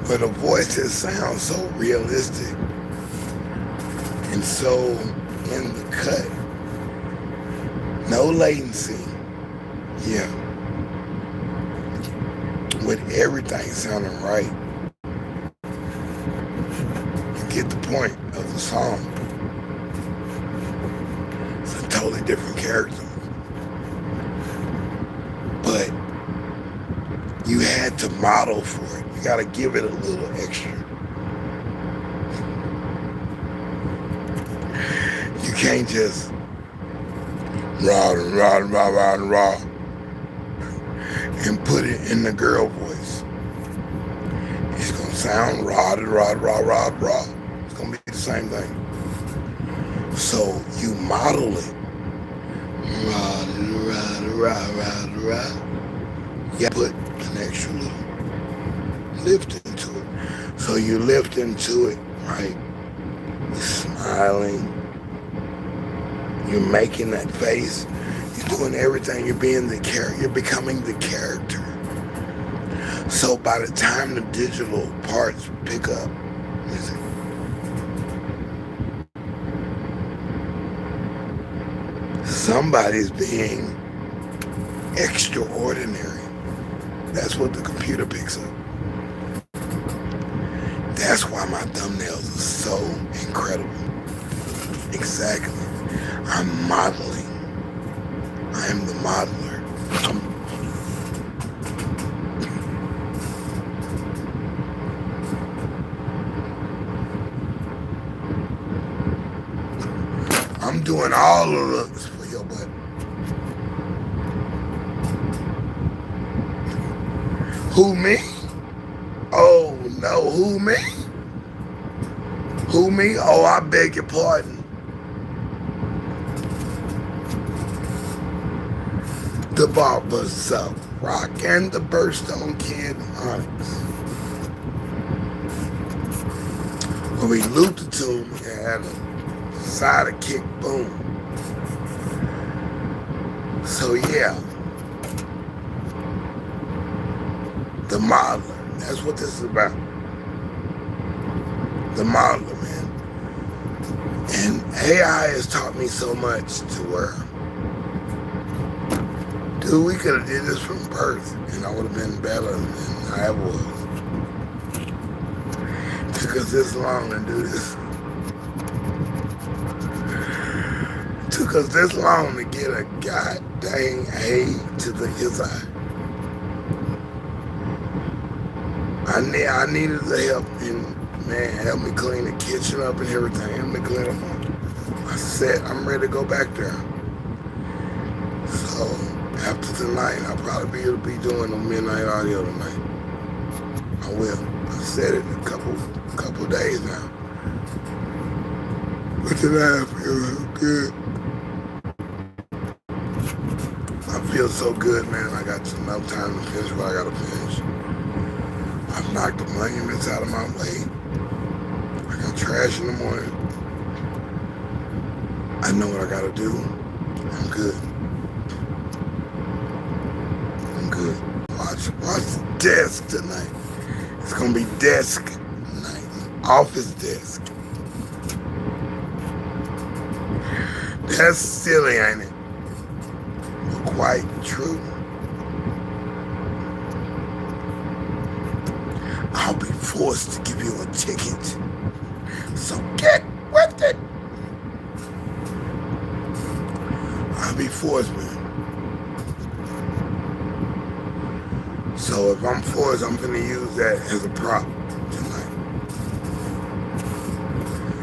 but the voices sound so realistic and so in the cut. No latency. Yeah. With everything sounding right. You get the point of the song. It's a totally different character. But you had to model for it. You gotta give it a little extra. You can't just rah and put it in the girl voice. It's gonna sound rah. It's gonna be the same thing. So you model it. Rah. You put an extra little lift into it. So you lift into it, right? You're smiling. You're making that face. You're doing everything. You're being the character. You're becoming the character. So by the time the digital parts pick up, somebody's being extraordinary. That's what the computer picks up. That's why my thumbnails are so incredible. Exactly. I'm modeling. I am the modeler. I'm doing all the looks for your butt. Who, me? Oh, no, who, me? Who, me? Oh, I beg your pardon. The Barber's Up Rock and the Birthstone Kid Onyx. When we looped the tune, we had a side of kick boom. So yeah, the modeler. That's what this is about. The modeler, man. And AI has taught me so much to where, dude, we could have did this from birth, and I would have been better than I was. It took us this long to do this. It took us this long to get a goddamn A to his eye. I needed the help, and man, help me clean the kitchen up and everything. Help me clean up. I said I'm ready to go back there. So after tonight, I'll probably be able to be doing a midnight audio tonight. I will. I said it in a couple days now. But tonight I feel good. I feel so good, man. I got enough time to finish what I gotta finish. I've knocked the monuments out of my way. I got trash in the morning. I know what I gotta do. I'm good. I'm good. Watch the desk tonight. It's gonna be desk night. Office desk. That's silly, ain't it? quite true. I'll be forced to give you a ticket. So get with it. I'll be forced, man. So if I'm forced, I'm gonna use that as a prop tonight.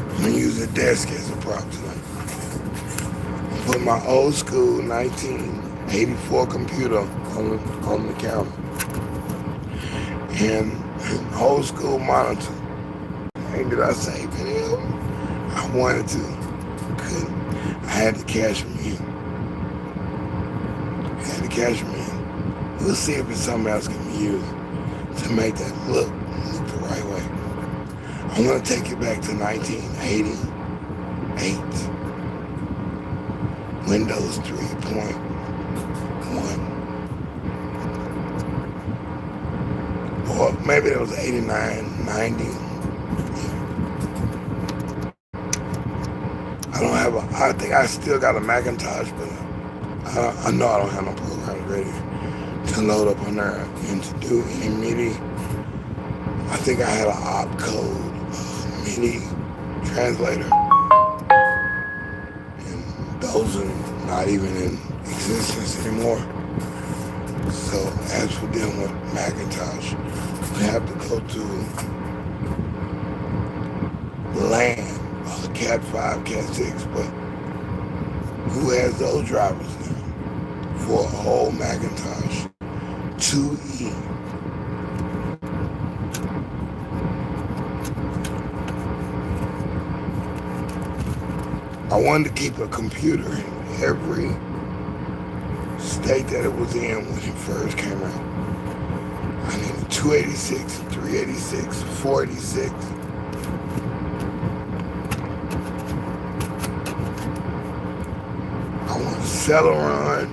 I'm gonna use the desk as a prop tonight. Put my old school 1984 computer on the counter. And an old school monitor. Hey, did I say video? I wanted to. Couldn't. I had to cash them in. We'll see if it's something else can be used to make that look the right way. I'm going to take you back to 1988. Windows 3.1. Or maybe it was 89, 90. I think I still got a Macintosh, but I know I don't have no programs ready to load up on there and to do any MIDI. I think I had an opcode MIDI translator, and those are not even in existence anymore. So as for dealing with Macintosh, we have to go to LAN, Cat 5, Cat 6, but who has those drivers now for a whole Macintosh 2E? I wanted to keep a computer in every state that it was in when it first came out. I needed 286, 386, 486. I want a Celeron,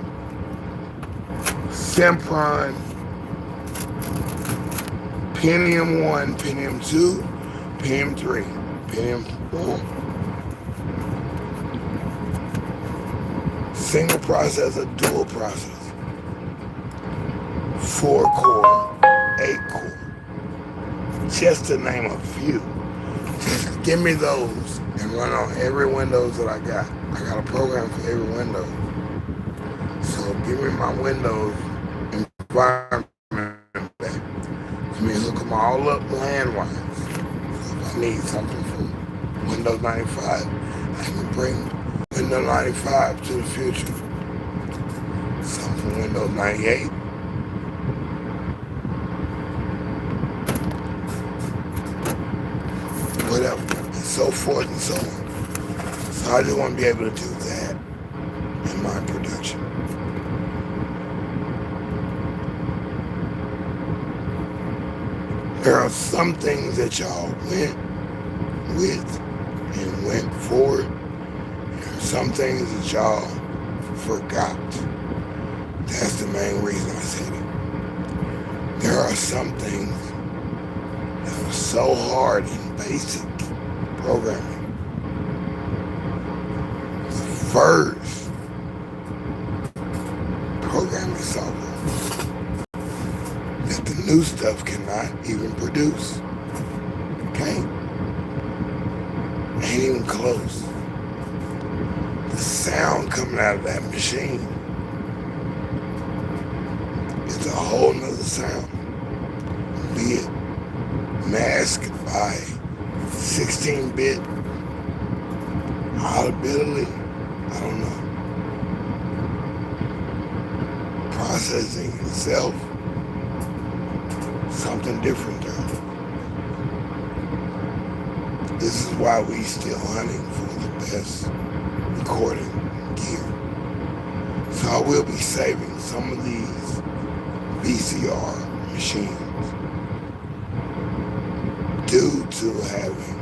Sempron, Pentium 1, Pentium 2, Pentium 3, Pentium 4. Single processor, dual processor. 4-core, 8-core. Just to name a few. Just give me those and run on every Windows that I got. I got a program for every Windows. So give me my Windows environment back. Let me hook them all up LAN-wise. So if I need something from Windows 95, I can bring Windows 95 to the future. Something from Windows 98. Whatever, and so forth and so on. So I just want to be able to do that in my production. There are some things that y'all went with and went forward. There are some things that y'all forgot. That's the main reason I said it. There are some things that are so hard in basic programming. The first programming software that the new stuff cannot even produce. Okay? Ain't even close. The sound coming out of that machine is a whole nother sound. Be it masked by 16-bit audibility, I don't know. Processing itself, something different there. This is why we still hunting for the best recording gear. So I will be saving some of these VCR machines due to having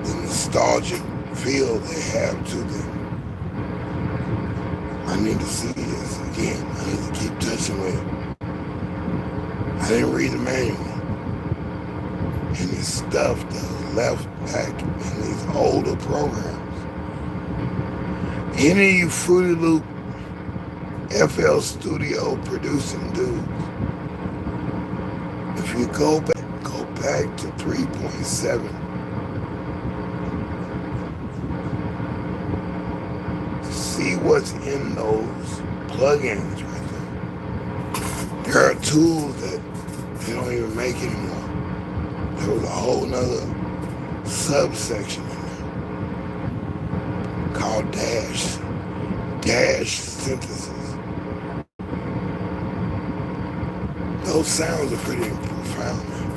the nostalgic feel they have to them. I need to see this again. I need to keep touching with it. I didn't read the manual. And this stuff that was left back in these older programs Any of you Fruity Loop FL Studio producing dudes, if you go back to 3.7, see what's in those plugins right there. There are tools that they don't even make anymore. There was a whole nother subsection in there called dash synthesis. Those sounds are pretty profound, man.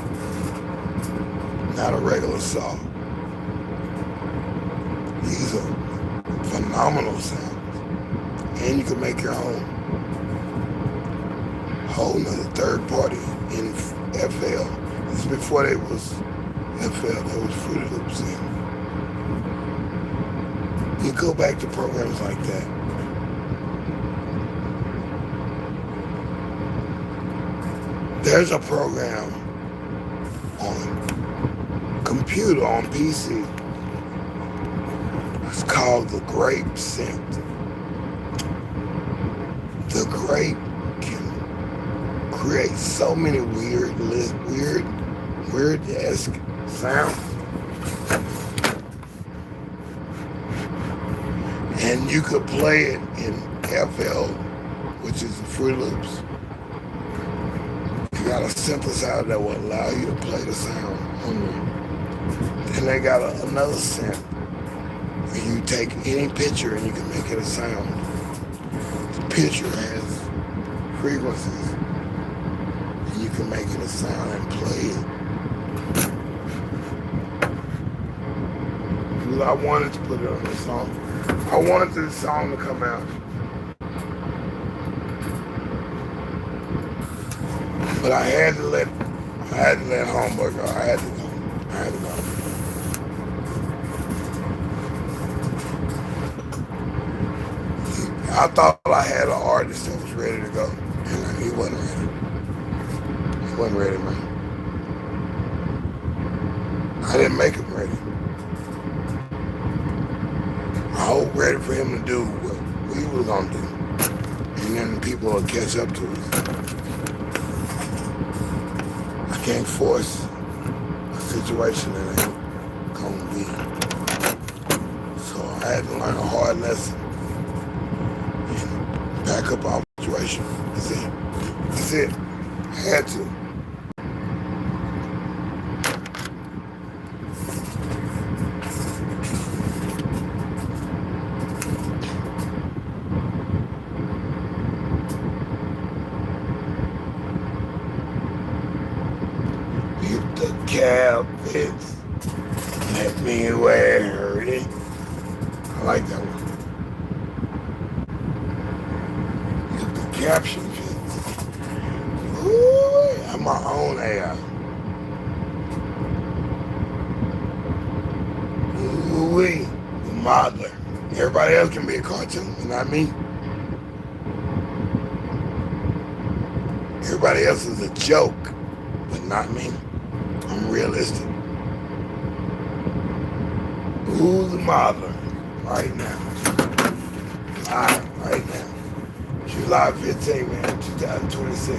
Not a regular saw. These are phenomenal sounds. And you can make your own. Whole nother third party in FL. This is before they was FL, there was Fruity Loops in. You go back to programs like that. There's a program on computer, on PC. It's called the Grape Synth. The Grape can create so many weird-esque sounds. And you could play it in FL, which is the Fruity Loops. You got a synthesizer that will allow you to play the sound. Then they got another synth where you take any picture and you can make it a sound. The picture has frequencies and you can make it a sound and play it. Because I wanted to put it on the song. I wanted the song to come out. But I had to let Homeboy go. I had to go. I thought I had an artist that was ready to go. And he wasn't ready. He wasn't ready, man. I didn't make him ready. I hope ready for him to do what we were gonna do. And then people will catch up to us. I can't force a situation that ain't gonna be. So I had to learn a hard lesson and back up our situation. That's it. I had to. Cab fits, let me wear it. I like that one. If the caption fits, ooh, I'm my own AI. Ooh-wee, the modeler. Everybody else can be a cartoon, but not me. Everybody else is a joke, but not me. I'm realistic. Who's the modeler? Right now. Live, right now. July 15, man, 2026.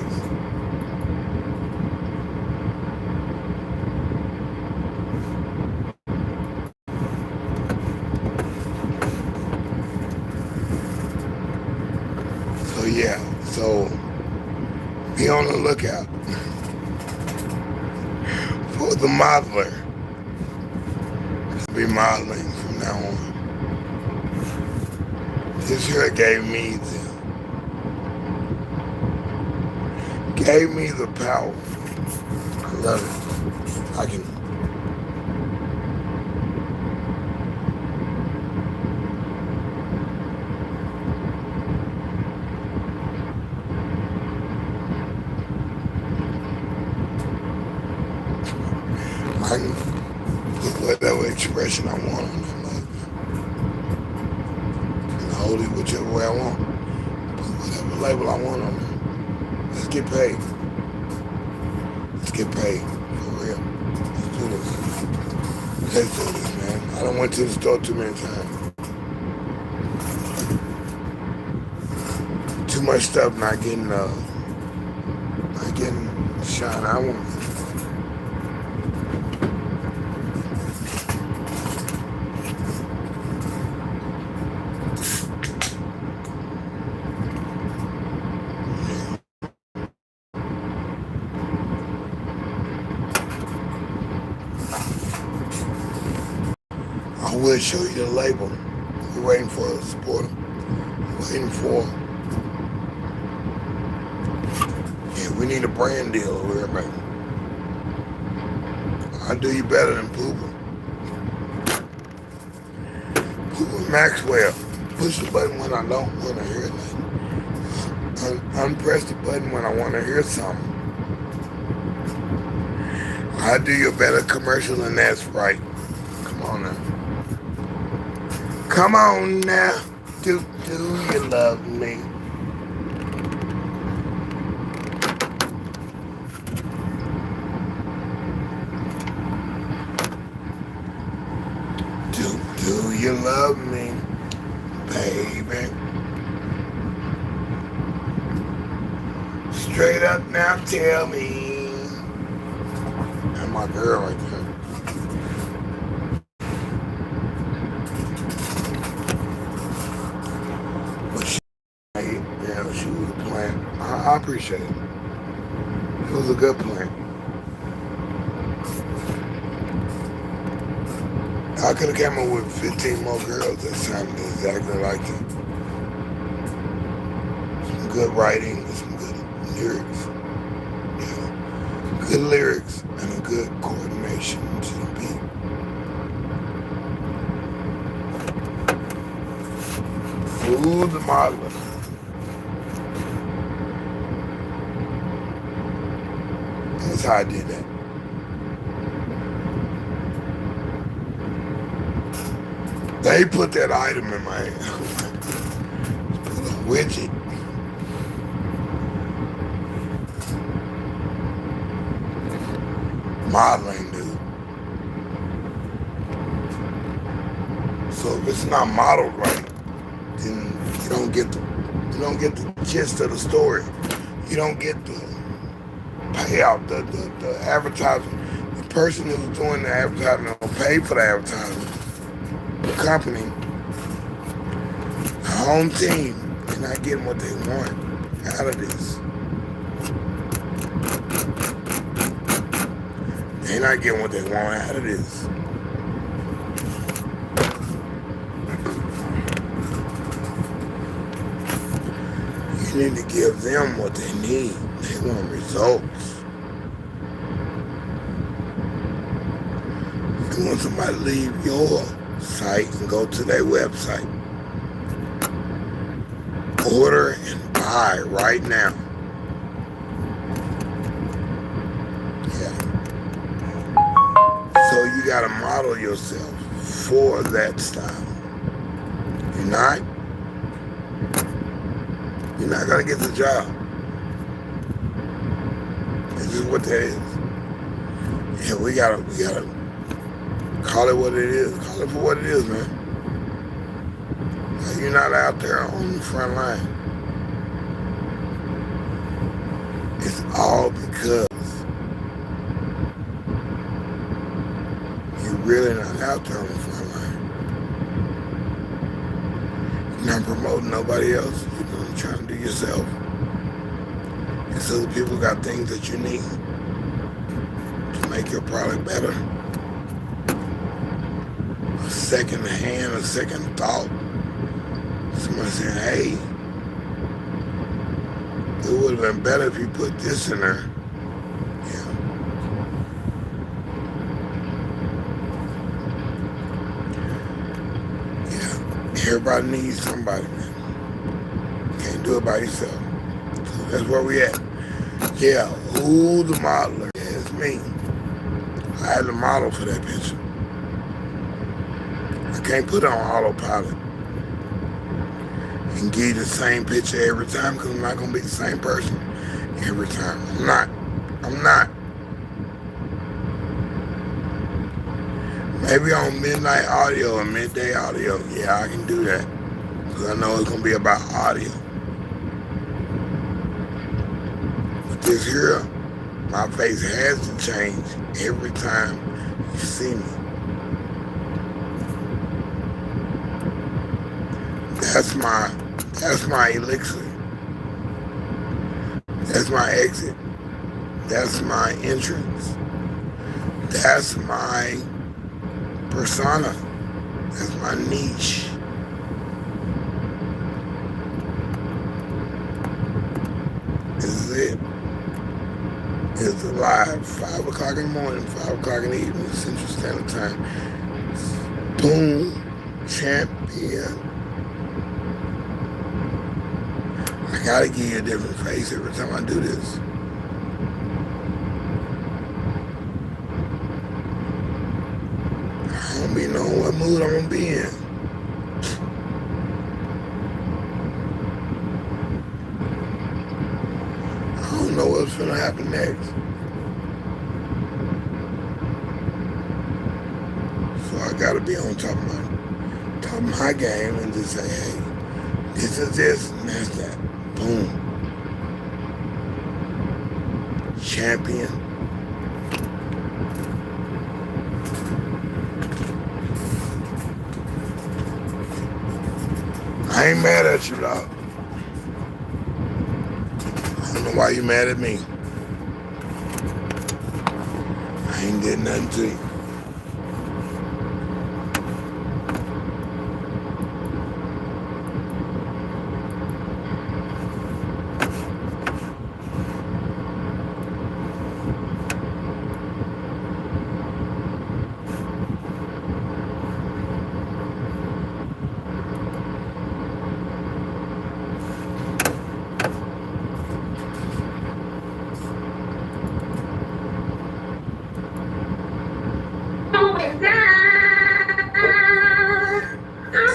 So yeah, be on the lookout for the modeler. I'll be modeling from now on. This year gave me the power. I love it. I can put whatever expression I want on that mug. And hold it whichever way I want. Put whatever label I want on there. Let's get paid. Let's get paid. For real. Let's do this. Let's do this, man. I done went to the store too many times. too much stuff not getting shine I want. I will show you the label. We're waiting for a supporter. Waiting for. Yeah, we need a brand deal over here, man. I'll do you better than Pooper. Pooper Maxwell. Push the button when I don't want to hear nothing. Unpress the button when I want to hear something. I'll do you a better commercial than that, Sprite. Come on now. Come on now. Do you love me? Do you love me, baby? Straight up now, tell me. And my girl right there. But she was a plan. I appreciate it. It was a good plan. I could have came up with 15 more girls that sounded exactly like that. Some good writing, some good lyrics. Yeah. Good lyrics and a good coordination to the beat. Ooh, the modeler. That's how I did that. They put that item in my hand. Put a widget. Modeling, dude. So if it's not modeled right, then you don't get the gist of the story. You don't get the payout, the advertising. The person who's doing the advertising don't pay for the advertising. The company, the home team, is not getting what they want out of this. They're not getting what they want out of this. You need to give them what they need. They want results. You want somebody to leave your site and go to their website. Order and buy right now. Yeah. So you gotta model yourself for that style. You're not gonna get the job. It's just what that is. Yeah, we gotta call it what it is. Call it for what it is, man. You're not out there on the front line. It's all because you're really not out there on the front line. You're not promoting nobody else. You're trying to do yourself. And so the people got things that you need to make your product better. A second hand, a second thought. Somebody saying, hey, it would have been better if you put this in there. Yeah. Yeah. Everybody needs somebody, man. You can't do it by yourself. So that's where we at. Yeah, ooh, the modeler. Yeah, it's me. I had the model for that picture. I can't put it on autopilot and give you the same picture every time because I'm not going to be the same person every time. I'm not. Maybe on midnight audio or midday audio, yeah, I can do that because I know it's going to be about audio. this here, my face has to change every time you see me. That's my elixir. That's my exit. That's my entrance. That's my persona. That's my niche. This is it. It's alive. 5 o'clock in the morning, 5 o'clock in the evening, Central Standard Time. Boom. Champion. I gotta give you a different face every time I do this. I don't be knowing what mood I'm gonna be in. I don't know what's gonna happen next. So I gotta be on top of my game and just say, hey, this is this and that's that. Boom. Champion. I ain't mad at you, dog. I don't know why you mad at me. I ain't did nothing to you.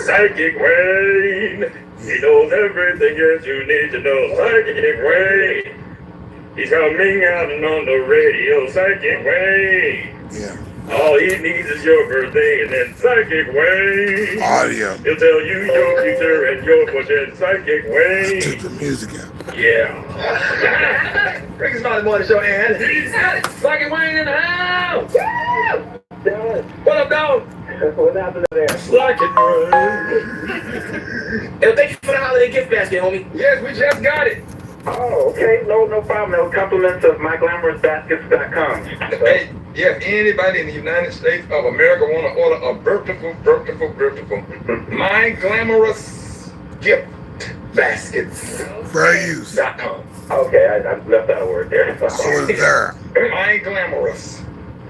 Psychic Wayne, he knows everything that you need to know. Psychic Wayne, he's coming out and on the radio. Psychic Wayne, Yeah. all he needs is your birthday and then Psychic Wayne. Audio. He'll tell you your future and your fortune. Psychic Wayne. Took the music out. Yeah. Ricky Smiley Morning Show, and Psychic Wayne in the house. what up, dog? What happened there? Psychic Wayne. Yo, thank you for the holiday gift basket, homie. Yes, we just got it. Oh, okay. No problem. No compliments of myglamorousbaskets.com. Hey, yeah, anybody in the United States of America want to order a beautiful, My Glamorous Gift Baskets. Fair use. .com. Okay, I left out a word there. I was there. My Glamorous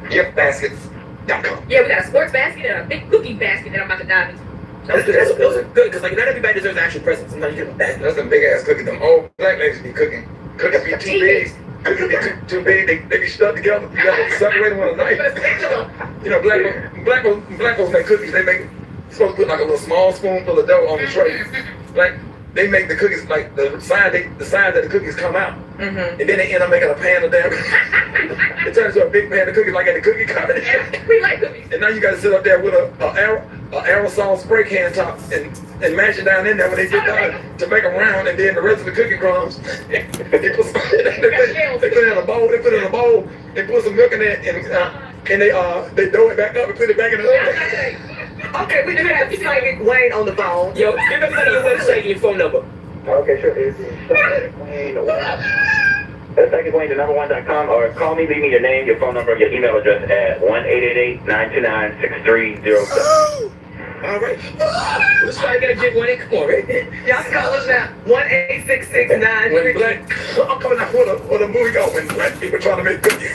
Gift Baskets.com. Yeah, we got a sports basket and a big cookie basket that I'm about to dive into. Those are good, because like not everybody deserves actual presents. Sometimes you get a basket. That's some big ass cookies. Them old black ladies be cooking. Cookies be too big. Cookies be too big. They be stuck together. You gotta separate them with a knife. You know, black folks make cookies. They make supposed to put like a little small spoonful of dough on the tray. Like they make the cookies like the side that the cookies come out, and then they end up making a pan of them. It turns into a big pan of cookies like at the cookie company. We like cookies. And now you gotta sit up there with a aerosol spray can top and mash it down in there when they get done to make them round, and then the rest of the cookie crumbs they put it in a bowl. They put it in a bowl. They put some milk in it and they dough it back up and put it back in the oven. Okay, we do have Psychic Wayne on the phone. Yo, give everybody your website and your phone number. Okay, sure. It's Psychic Wayne. That's PsychicWayne1.com, or call me, leave me your name, your phone number, your email address at 1-888-929-6307. All right. Let's try to get a jig one in. Come on, right? Y'all can call us now. 1-866-9. When black, I'm coming out with a movie go when black people trying to make cookies.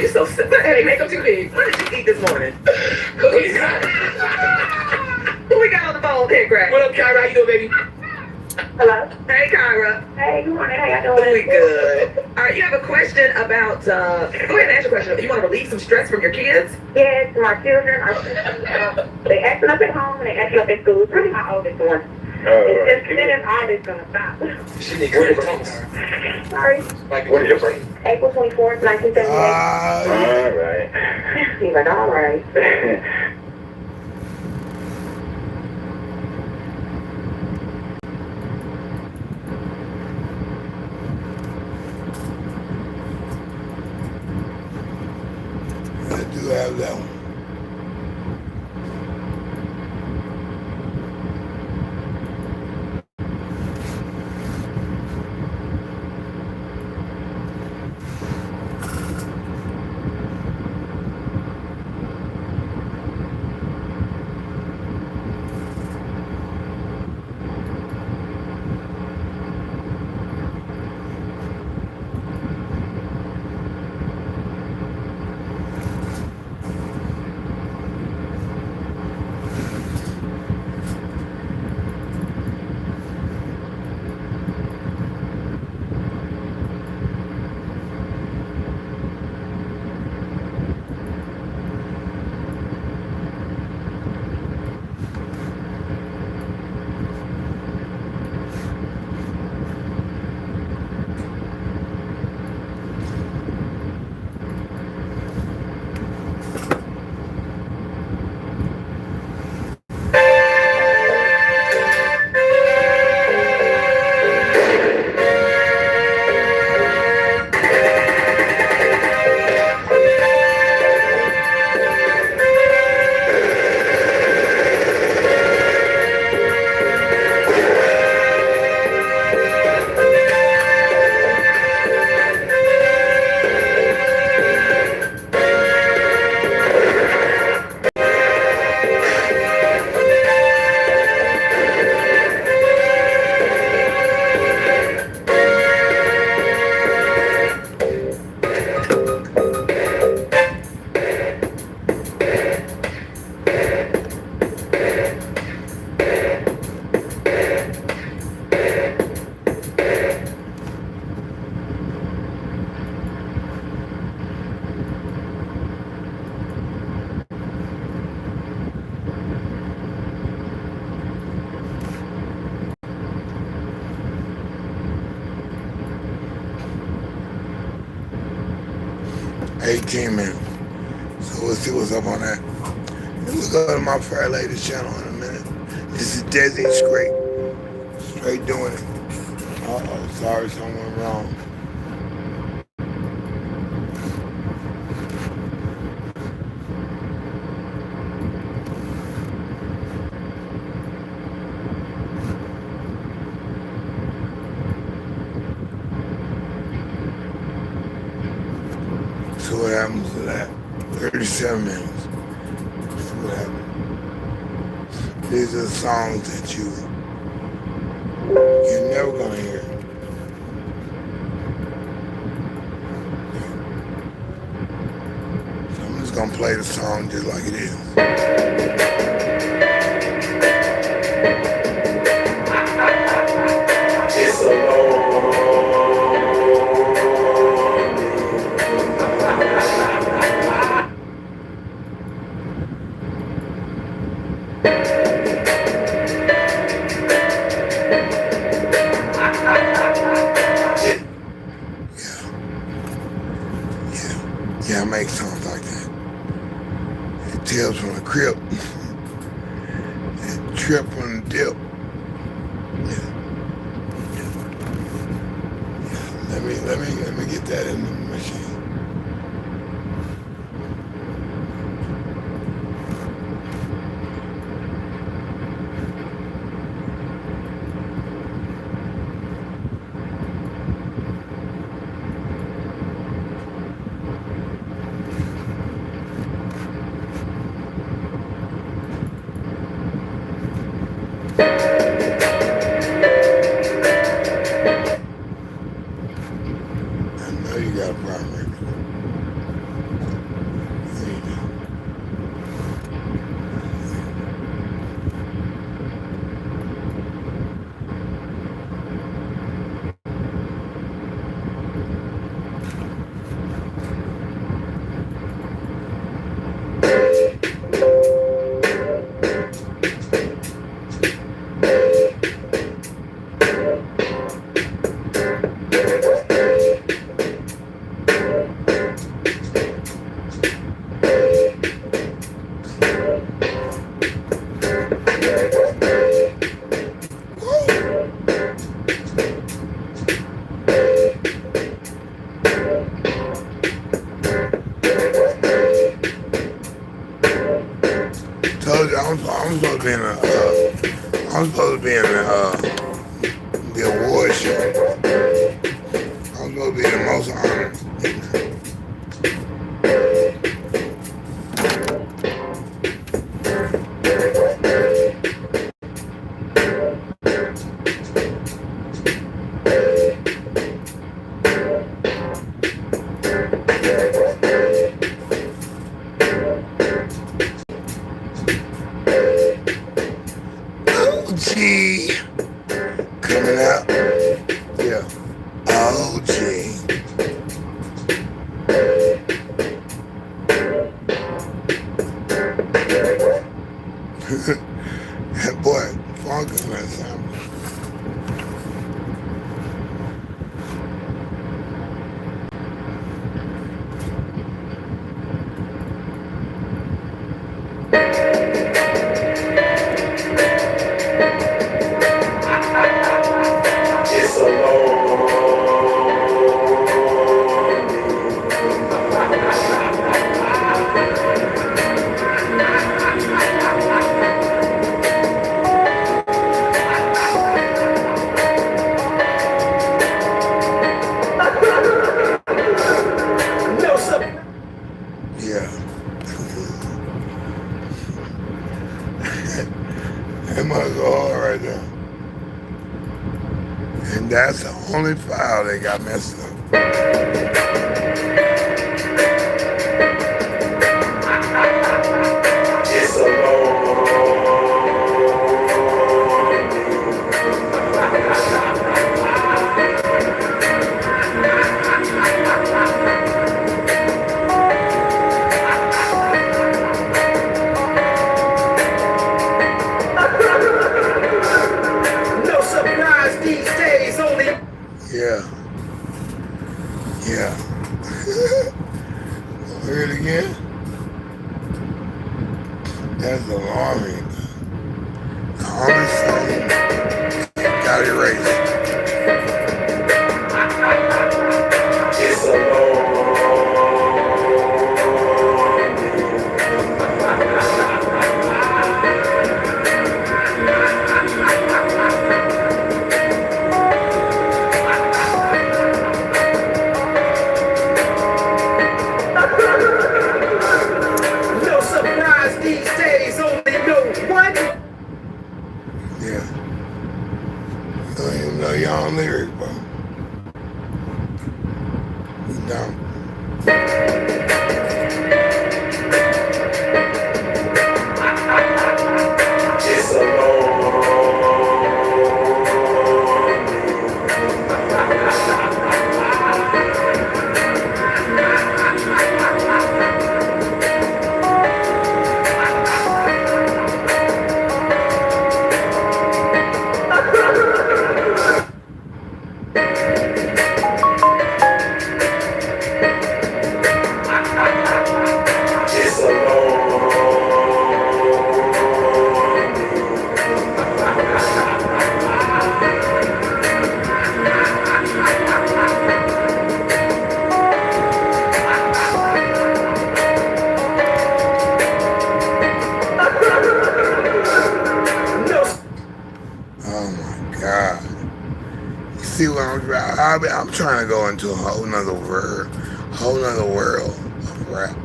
You so simple. Hey, make them too big. What did you eat this morning? Cookies. Who we got on the phone? Hey, Greg. What up, Kyra? How you doing, baby? Hello. Hey, Kyra. Hey, good morning. How y'all doing? We good. All right, you have a question about, go ahead and ask your question. You want to relieve some stress from your kids? Yes, my children are, they acting up at home and they acting up at school. It's really my oldest one. It's just, then it's always going to stop. She need good talks. Sorry. Like, what is your birthday? April 24th, 1978. All right. He's like, all right. do have that one. $18 So we'll see what's up on that. We'll go to my Fair Lady's channel in a minute. This is deSz'e straight doing it. Uh-oh, sorry, something went wrong. See what happens to that. 37 minutes. See what happens. These are songs that you're never gonna hear. So I'm just gonna play the song just like it is. It's a long Yeah, I make songs like that. It Tales from the Crypt. And Trip from the Dip. Yeah. Let me get that in the machine. I know you got a problem right be in I'm supposed to be in the award show. I'm supposed to be the most honored. OG coming out. Yeah. OG. That boy, funk on that sound. It's a No, sir. Yeah. That must go hard right there. And that's the only file they got messed up. It's a No surprise these days, only. Yeah. Yeah. Hear it again? That's alarming. The Army saying got erased. It's a No surprise these days, only know one. Yeah. You don't even know your own lyrics, bro. You don't. It's a It's a No. Oh my God. You see what I'm trying to go into a whole nother world of rap.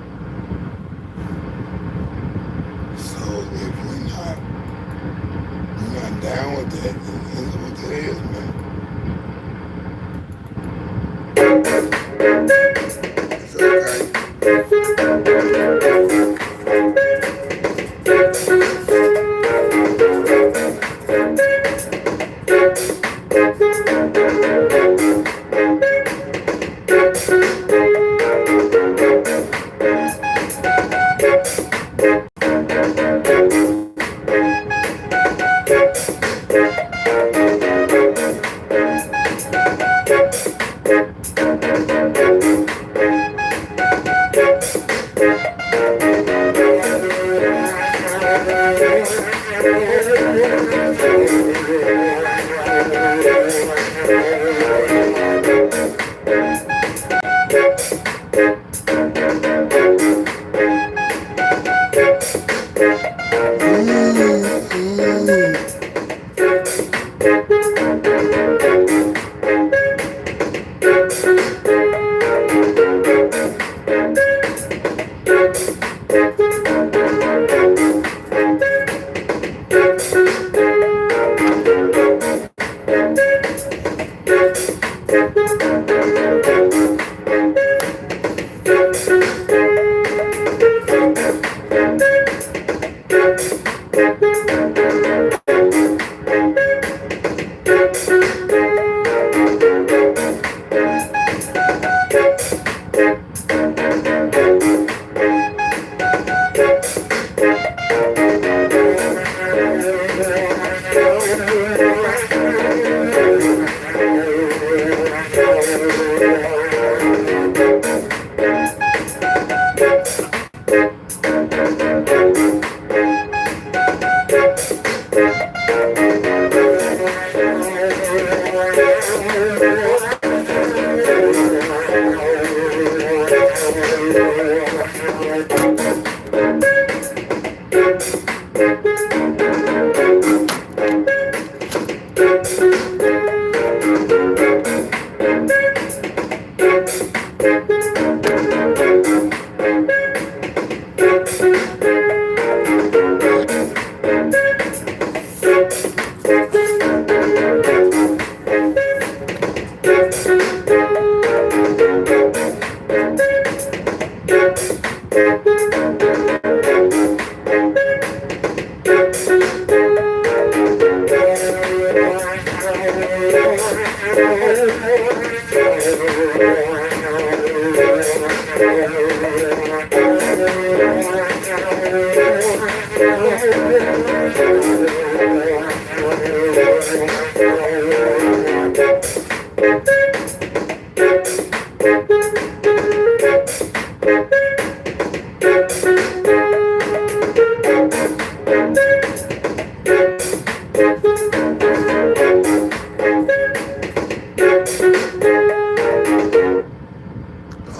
So if we're not down with that, then that's what it is, okay?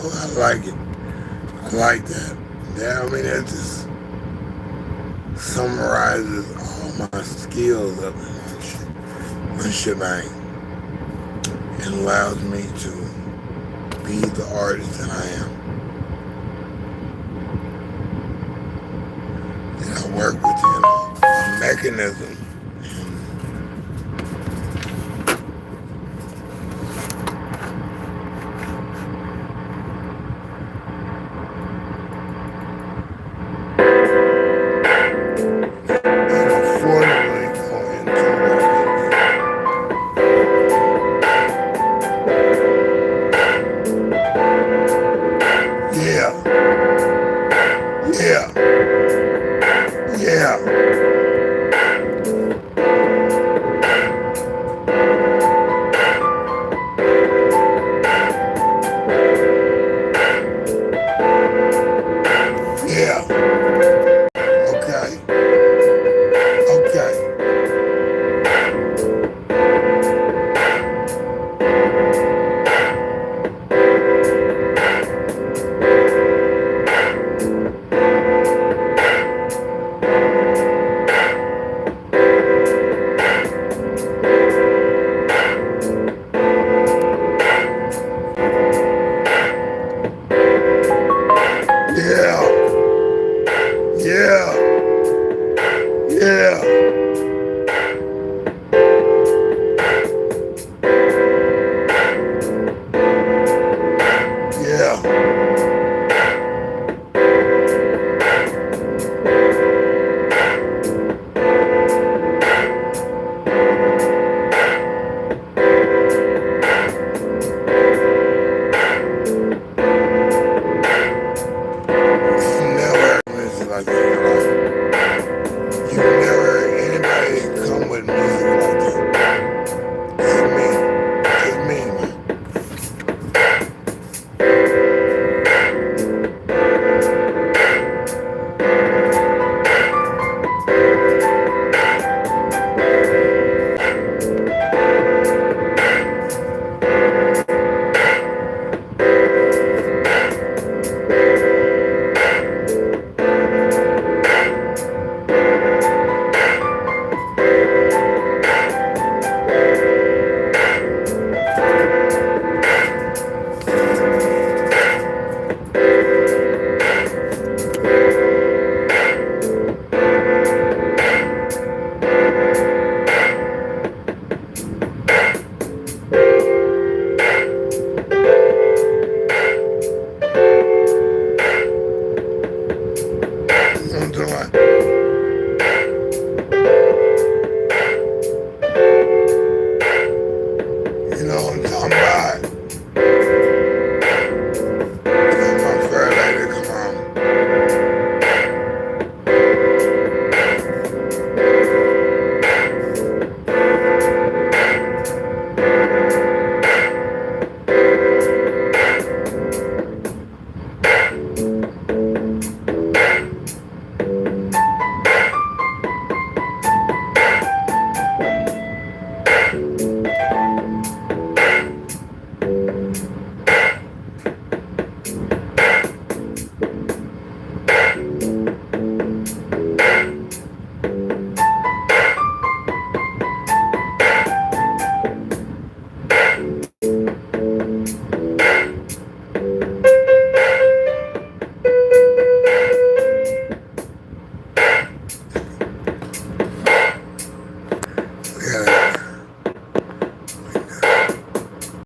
Oh, I like it. I like that. Yeah, I mean, that just summarizes all my skills up in one shebang. It allows me to be the artist that I am. And I work within a mechanism.